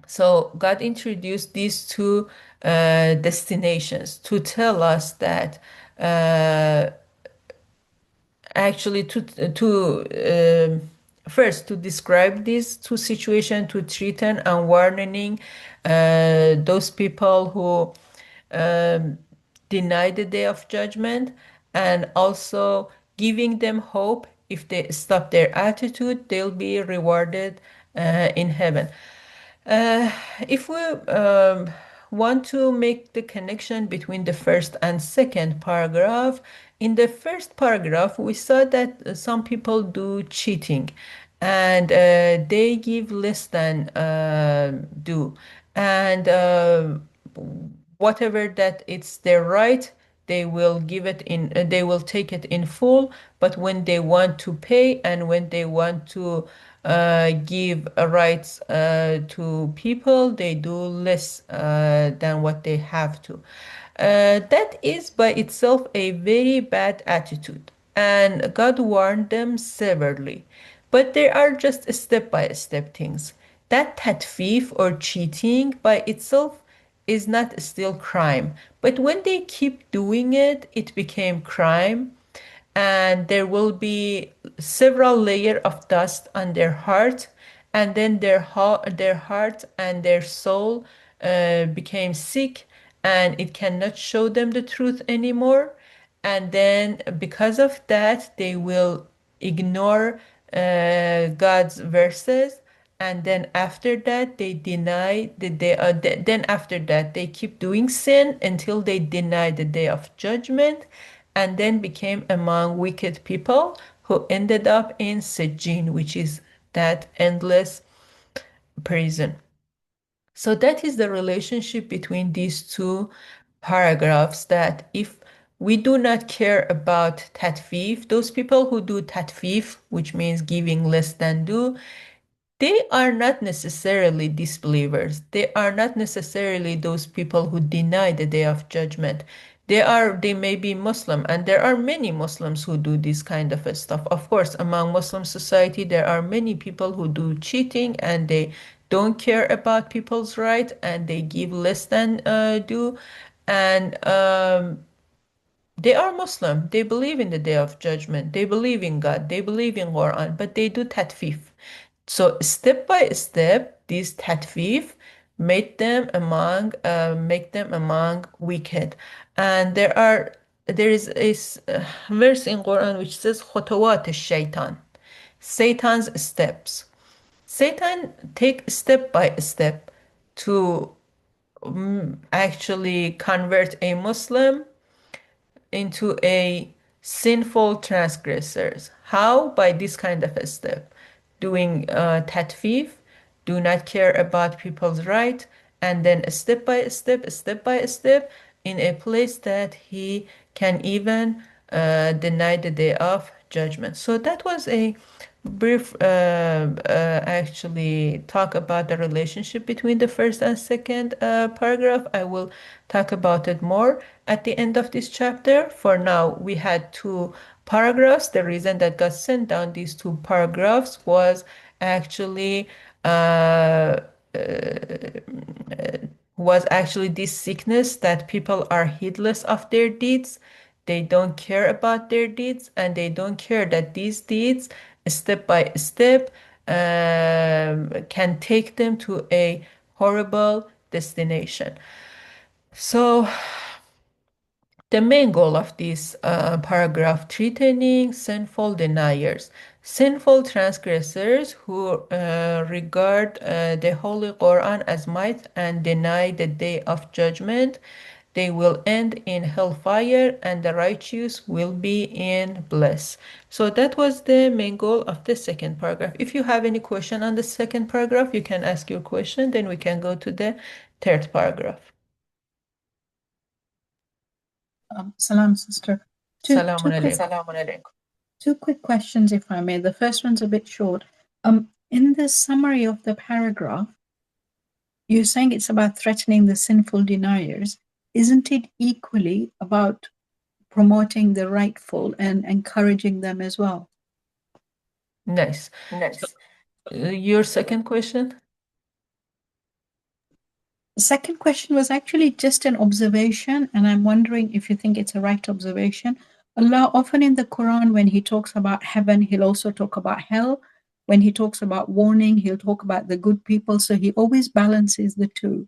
So God introduced these two destinations to tell us that actually first to describe these two situations, to threaten and warning those people who deny the day of judgment, and also giving them hope. If they stop their attitude, they'll be rewarded in heaven. Uh, if we want to make the connection between the first and second paragraph, in the first paragraph, we saw that some people do cheating and they give less than due. and whatever that it's their right, they will give it in, they will take it in full. But when they want to pay and when they want to give rights to people, they do less than what they have to. That is by itself a very bad attitude, and God warned them severely. But there are just step by step things. That tatfif or cheating by itself is not still crime. But when they keep doing it, it became crime, and there will be several layers of dust on their heart, and then their heart and their soul became sick, and it cannot show them the truth anymore. And then because of that, they will ignore God's verses, and then after that they deny the day. Then after that they keep doing sin until they deny the day of judgment, and then became among wicked people who ended up in Sijin, which is that endless prison. So that is the relationship between these two paragraphs, that if we do not care about tatfif, those people who do tatfif, which means giving less than due, they are not necessarily disbelievers. They are not necessarily those people who deny the day of judgment. They may be Muslim, and there are many Muslims who do this kind of stuff. Of course, among Muslim society, there are many people who do cheating, and they don't care about people's right, and they give less than due. And they are Muslim. They believe in the day of judgment. They believe in God. They believe in Quran, but they do tatfif. So step by step, this tatfif make them among wicked. And there is a verse in Quran which says خطوات shaitan, Satan's steps. Satan take step by step to actually convert a Muslim into a sinful transgressors. How? By this kind of a step. Doing tatfif, do not care about people's right, and then step by step, in a place that he can even deny the day of judgment. So that was a brief actually talk about the relationship between the first and second paragraph. I will talk about it more at the end of this chapter. For now, we had two paragraphs. The reason that God sent down these two paragraphs was actually uh, this sickness that people are heedless of their deeds. They don't care about their deeds, and they don't care that these deeds, step by step, can take them to a horrible destination. So the main goal of this paragraph, treating sinful deniers, sinful transgressors who regard the Holy Quran as might and deny the day of judgment, they will end in hellfire, and the righteous will be in bliss. So that was the main goal of the second paragraph. If you have any question on the second paragraph, you can ask your question, then we can go to the third paragraph. Salam, sister. Salamun alaikum. Two quick questions, if I may. The first one's a bit short. In the summary of the paragraph, you're saying it's about threatening the sinful deniers. Isn't it equally about promoting the rightful and encouraging them as well? Nice. Your second question? The second question was actually just an observation, and I'm wondering if you think it's a right observation. Allah, often in the Quran, when He talks about heaven, He'll also talk about hell. When He talks about warning, He'll talk about the good people. So He always balances the two.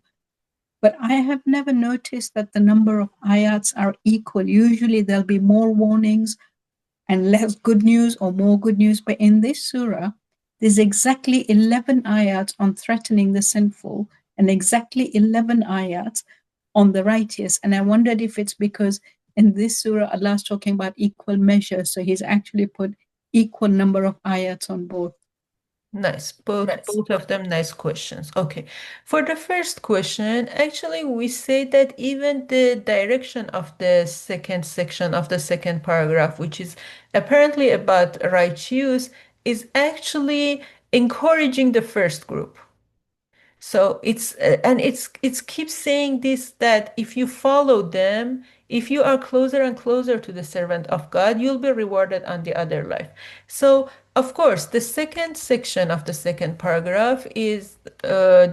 But I have never noticed that the number of ayats are equal. Usually there'll be more warnings and less good news, or more good news. But in this surah, there's exactly 11 ayats on threatening the sinful and exactly 11 ayats on the righteous. And I wondered if it's because in this surah, Allah's talking about equal measure. So He's actually put equal number of ayats on both. Nice. Both of them nice questions. Okay. For the first question, actually we say that even the direction of the second section of the second paragraph, which is apparently about right use, is actually encouraging the first group. So it's keeps saying this, that if you follow them, if you are closer and closer to the servant of God, you'll be rewarded on the other life. So of course, the second section of the second paragraph is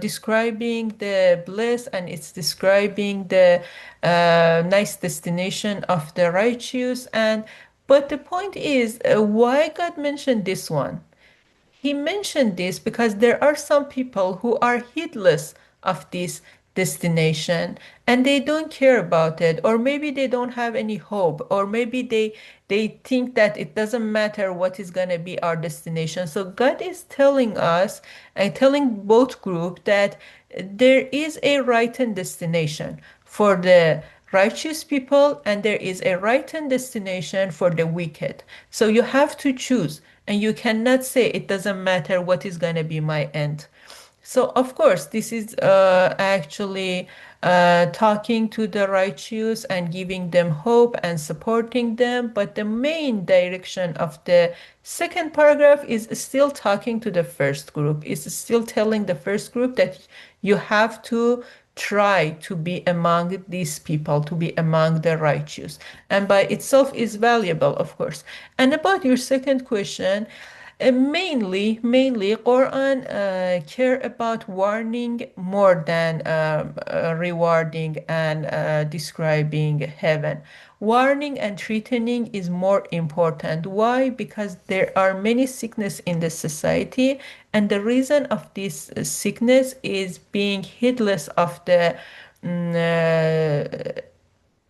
describing the bliss, and it's describing the nice destination of the righteous. And but the point is, why God mentioned this one? He mentioned this because there are some people who are heedless of this destination, and they don't care about it, or maybe they don't have any hope, or maybe they think that it doesn't matter what is going to be our destination. So God is telling us and telling both group that there is a right and destination for the righteous people, and there is a right and destination for the wicked. So you have to choose, and you cannot say it doesn't matter what is going to be my end. So, of course, this is actually talking to the righteous and giving them hope and supporting them. But the main direction of the second paragraph is still talking to the first group. It's still telling the first group that you have to try to be among these people, to be among the righteous. And by itself is valuable, of course. And about your second question, mainly, Quran care about warning more than rewarding and describing heaven. Warning and threatening is more important. Why? Because there are many sickness in the society, and the reason of this sickness is being heedless of the mm, uh,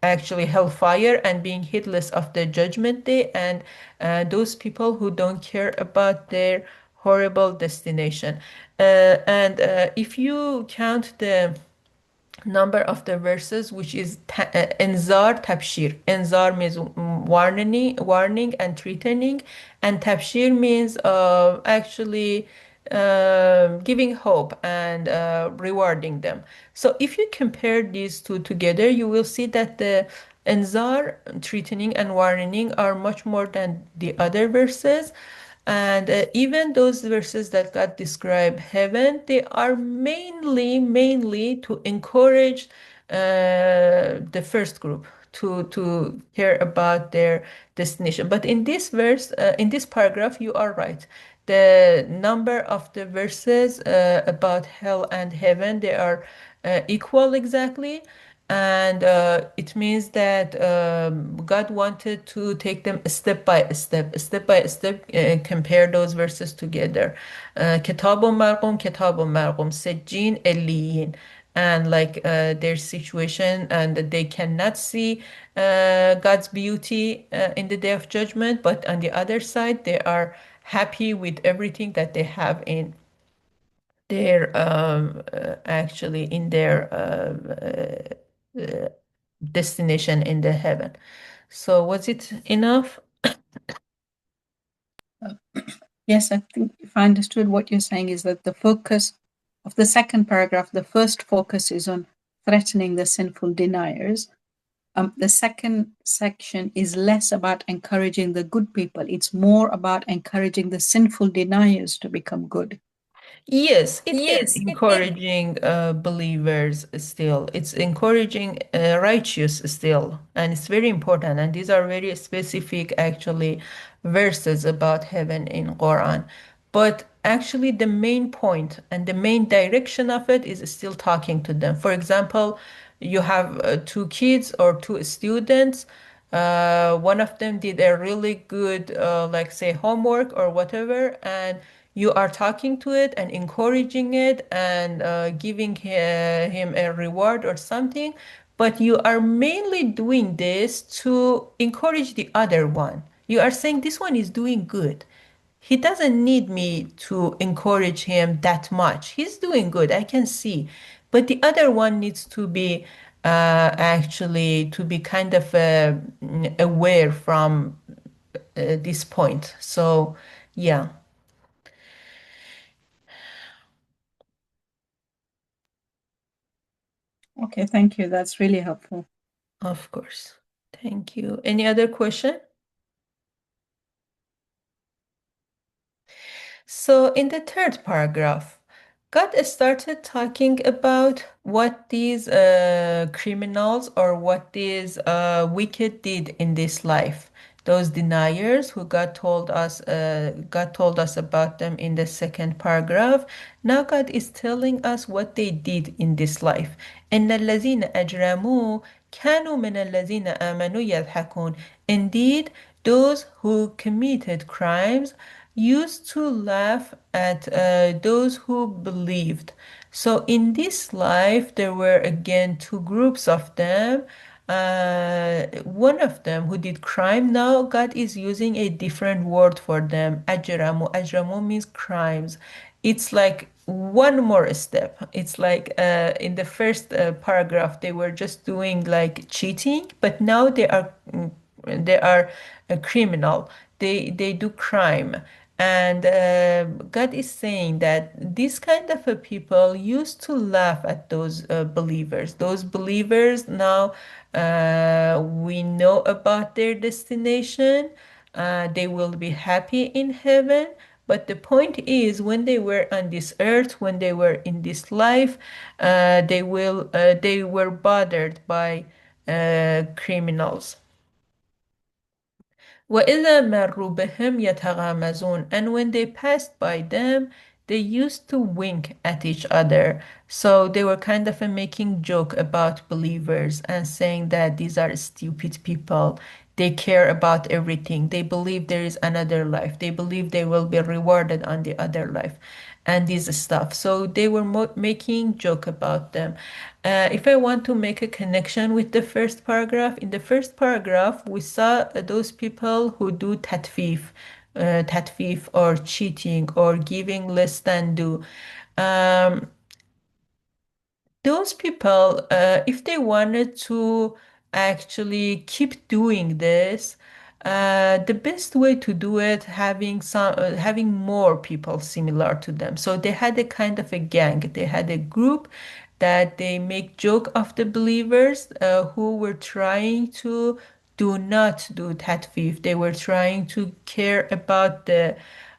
actually hellfire, and being heedless of the judgment day, and those people who don't care about their horrible destination. And if you count the number of the verses, which is enzar tabshir. Enzar means warning and threatening, and tabshir means actually giving hope and rewarding them. So if you compare these two together, you will see that the enzar, threatening and warning, are much more than the other verses. And even those verses that God describe heaven, they are mainly to encourage the first group to care about their destination. But in this verse, in this paragraph, you are right. The number of the verses about hell and heaven, they are equal exactly. And it means that God wanted to take them step by step, compare those verses together. Kitabun marqum, kitabun marqum, sejjin, eliyin. And like their situation, and they cannot see God's beauty in the day of judgment, but on the other side, they are happy with everything that they have in their actually in their destination in the heaven. So was it enough? Yes, I think if I understood what you're saying is that the focus of the second paragraph, the first focus is on threatening the sinful deniers. The second section is less about encouraging the good people. It's more about encouraging the sinful deniers to become good. Yes, it is encouraging believers still. It's encouraging righteous still, and it's very important. And these are very specific, actually, verses about heaven in Quran. But actually, the main point and the main direction of it is still talking to them. For example, you have two kids or two students. One of them did a really good, like say, homework or whatever, and you are talking to it and encouraging it and giving him a reward or something, but you are mainly doing this to encourage the other one. You are saying this one is doing good. He doesn't need me to encourage him that much. He's doing good, I can see. But the other one needs to be actually to be kind of aware from this point. So, yeah. Okay, thank you. That's really helpful. Of course. Thank you. Any other question? So, in the third paragraph, God started talking about what these criminals or what these wicked did in this life. Those deniers who God told us about them in the second paragraph. Now God is telling us what they did in this life. إن الذين أجرموا كانوا من الذين آمنوا يضحكون. Indeed, those who committed crimes used to laugh at those who believed. So in this life, there were again two groups of them. One of them who did crime, now God is using a different word for them. Ajramu. Ajramu means crimes. It's like one more step. It's like in the first paragraph, they were just doing like cheating, but now they are a criminal. They do crime. And God is saying that this kind of a people used to laugh at those believers. Those believers now we know about their destination. They will be happy in heaven. But the point is, when they were on this earth, when they were in this life, they were bothered by criminals. وَإِذَا مَرُّوا بِهِمْ يَتَغَامَزُونَ. And when they passed by them, they used to wink at each other. So they were kind of making joke about believers and saying that these are stupid people. They care about everything. They believe there is another life. They believe they will be rewarded on the other life and this stuff. So they were making joke about them. If I want to make a connection with the first paragraph, in the first paragraph, we saw those people who do tatfif or cheating or giving less than due. Um, those people, if they wanted to actually keep doing this, the best way to do it having more people similar to them. So they had a kind of a gang. They had a group that they make joke of the believers who were trying to do not do tatfif. They were trying to care about the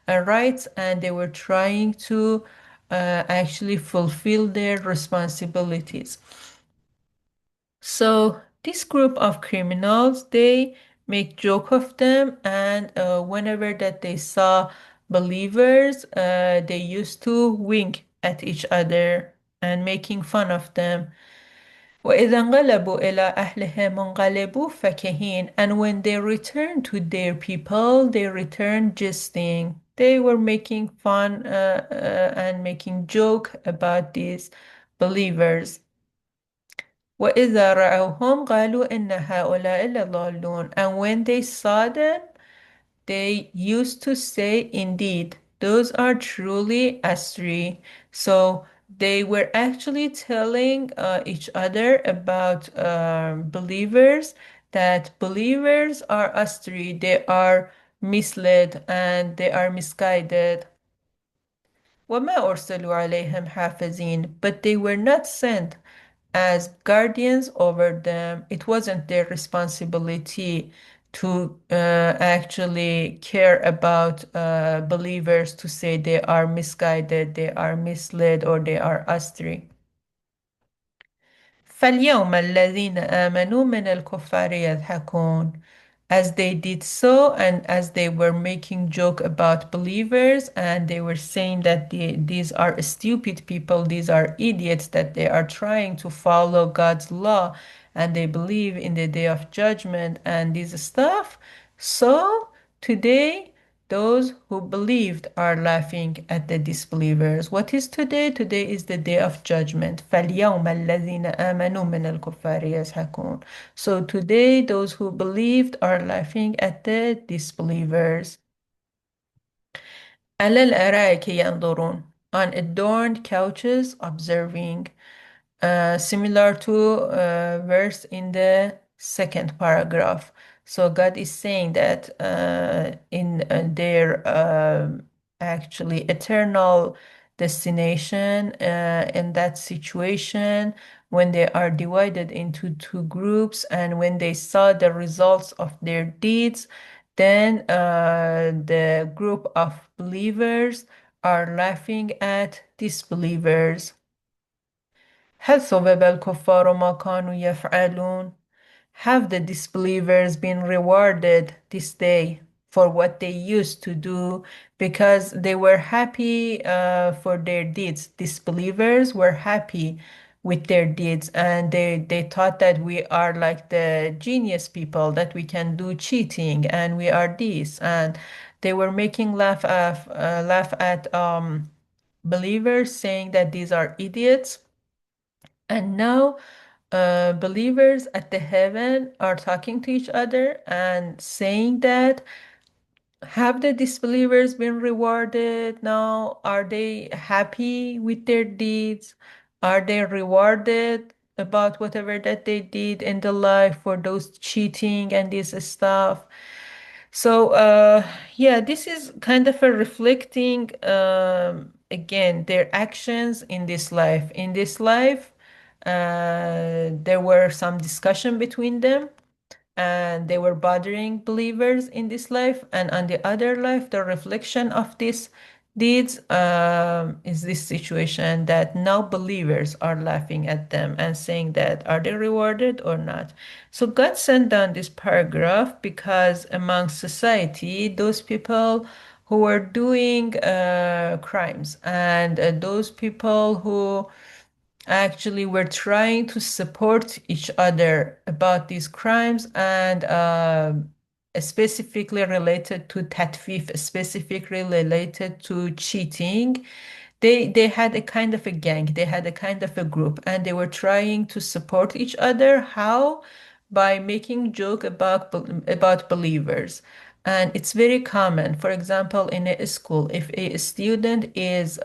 rights and they were trying to actually fulfill their responsibilities. So this group of criminals, they make joke of them, and whenever that they saw believers, they used to wink at each other and making fun of them. وَإِذَا انقلبوا إِلَى أَهْلِهِمْ انقلبوا فكهين. And when they returned to their people, they returned jesting. They were making fun and making joke about these believers. وَإِذَا رَأَوْهُمْ قَالُوا إِنَّ هَؤُلَاءِ لَضَالُّونَ. And when they saw them, they used to say, indeed, those are truly astray. So they were actually telling each other about believers that believers are astray, they are misled and they are misguided. وَمَا أُرْسِلُوا عَلَيْهِمْ حَافِظِينَ. But they were not sent as guardians over them. It wasn't their responsibility to actually care about believers to say they are misguided, they are misled, or they are astray. فَالْيَوْمَ الَّذِينَ آمَنُوا مِنَ الْكُفَّارِ يَضْحَكُونَ. As they did so, and as they were making joke about believers, and they were saying that these are stupid people, these are idiots, that they are trying to follow God's law, and they believe in the day of judgment and this stuff. So today, those who believed are laughing at the disbelievers. What is today? Today is the day of judgment. فَالْيَوْمَ الَّذِينَ آمَنُوا مِنَ الْكُفَّارِ يَضْحَكُونَ. So today, those who believed are laughing at the disbelievers. عَلَى الْأَرَائِكِ يَنْظُرُونَ. On adorned couches observing. Similar to verse in the second paragraph. So God is saying that in their actually eternal destination, in that situation, when they are divided into two groups, and when they saw the results of their deeds, then the group of believers are laughing at disbelievers. هل ثوب الكفار ما كانوا يفعلون? Have the disbelievers been rewarded this day for what they used to do because they were happy for their deeds? Disbelievers were happy with their deeds, and they thought that we are like the genius people, that we can do cheating and we are this, and they were making laugh at believers, saying that these are idiots. And now believers at the heaven are talking to each other and saying that, have the disbelievers been rewarded now? Are they happy with their deeds? Are they rewarded about whatever that they did in the life for those cheating and this stuff? So, yeah, this is kind of a reflecting, again, their actions in this life. In this life, there were some discussion between them, and they were bothering believers in this life. And on the other life, the reflection of these deeds is this situation that now believers are laughing at them and saying that, are they rewarded or not? So God sent down this paragraph because among society, those people who were doing crimes, and those people who actually we're trying to support each other about these crimes, and specifically related to tatfif, specifically related to cheating. They had a kind of a gang, they had a kind of a group, and they were trying to support each other. How? By making joke about believers. And it's very common. For example, in a school, if a student is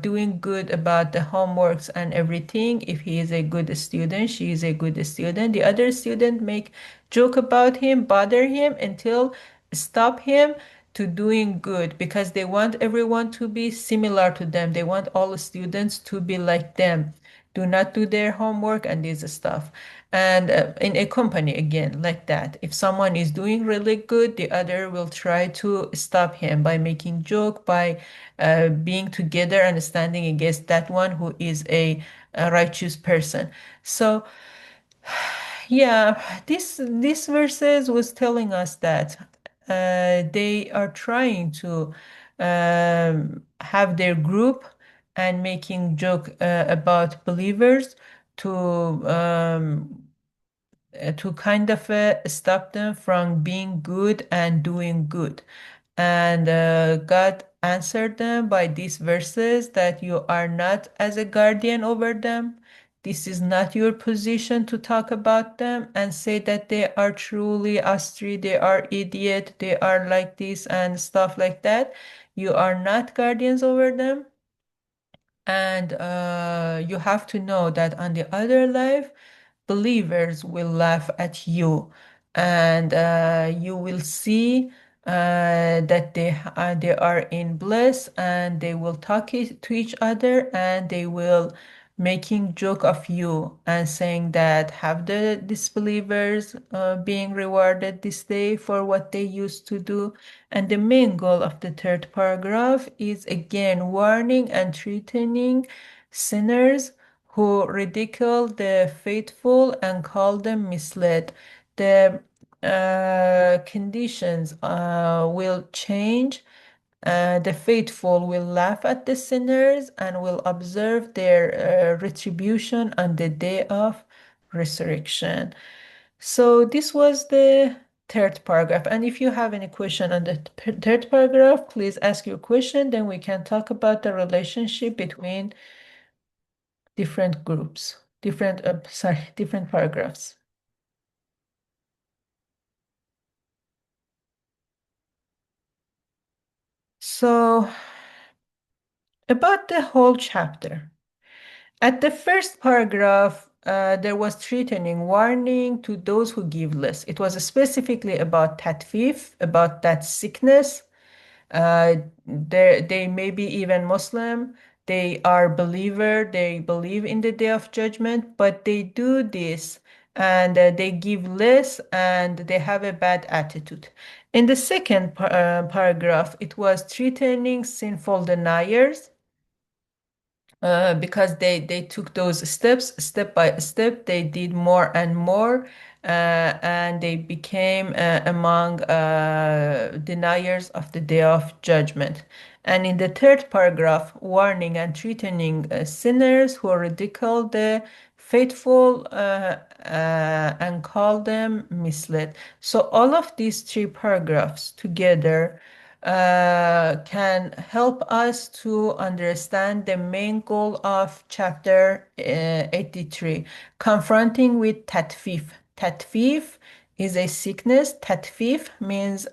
doing good about the homeworks and everything, if he is a good student, she is a good student, the other student make joke about him, bother him until stop him to doing good, because they want everyone to be similar to them. They want all students to be like them, do not do their homework and this stuff. And in a company, again, like that, if someone is doing really good, the other will try to stop him by making joke, by being together and standing against that one who is a righteous person. So yeah, this verses was telling us that they are trying to have their group and making joke about believers to to kind of stop them from being good and doing good. And God answered them by these verses that you are not as a guardian over them. This is not your position to talk about them and say that they are truly astray, they are idiot, they are like this and stuff like that. You are not guardians over them. And you have to know that on the other life, believers will laugh at you, and you will see that they are in bliss, and they will talk to each other, and they will making joke of you and saying that, have the disbelievers being rewarded this day for what they used to do. And the main goal of the third paragraph is again warning and threatening sinners who ridicule the faithful and call them misled. The conditions will change. The faithful will laugh at the sinners and will observe their retribution on the day of resurrection. So this was the third paragraph. And if you have any question on the third paragraph, please ask your question. Then we can talk about the relationship between different groups, different paragraphs. So about the whole chapter. At the first paragraph, there was threatening warning to those who give less. It was specifically about tatfif, about that sickness. They may be even Muslim. They are believer, they believe in the day of judgment, but they do this and they give less and they have a bad attitude. In the second paragraph, it was threatening sinful deniers because they took those steps step by step. They did more and more, and they became among deniers of the day of judgment. And in the third paragraph, warning and threatening sinners who ridicule the faithful and call them misled. So all of these three paragraphs together can help us to understand the main goal of chapter 83, confronting with tatfif. Tatfif is a sickness. Tatfif means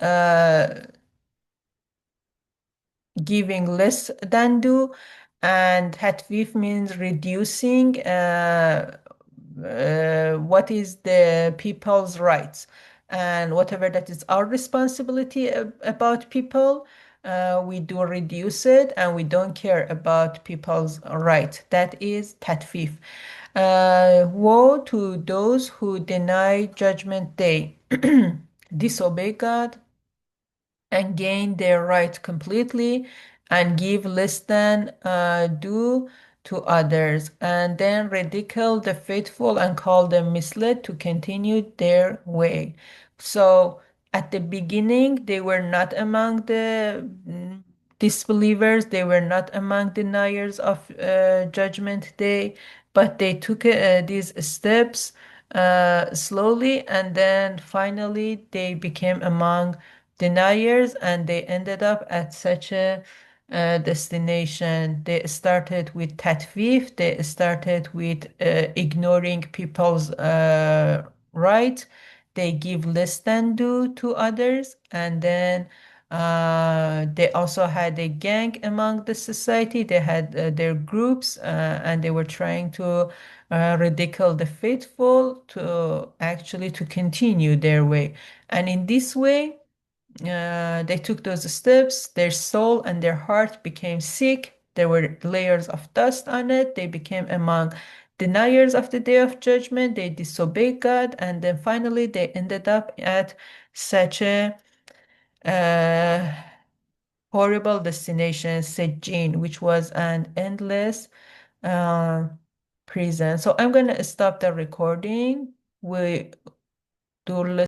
giving less than do, and tatfif means reducing what is the people's rights, and whatever that is our responsibility about people, we do reduce it and we don't care about people's right. That is tatfif. Woe to those who deny judgment day, disobey God, and gain their right completely and give less than due to others, and then ridicule the faithful and call them misled to continue their way. So at the beginning, they were not among the disbelievers, they were not among deniers of Judgment Day, but they took these steps slowly, and then finally they became among deniers and they ended up at such a destination. They started with tatfif, they started with ignoring people's right. They give less than due to others, and then they also had a gang among the society. They had their groups, and they were trying to ridicule the faithful to actually to continue their way. And in this way, they took those steps. Their soul and their heart became sick. There were layers of dust on it. They became among deniers of the day of judgment. They disobeyed God, and then finally they ended up at such a uh, horrible destination, Sejin, which was an endless uh, prison. So I'm gonna stop the recording. We do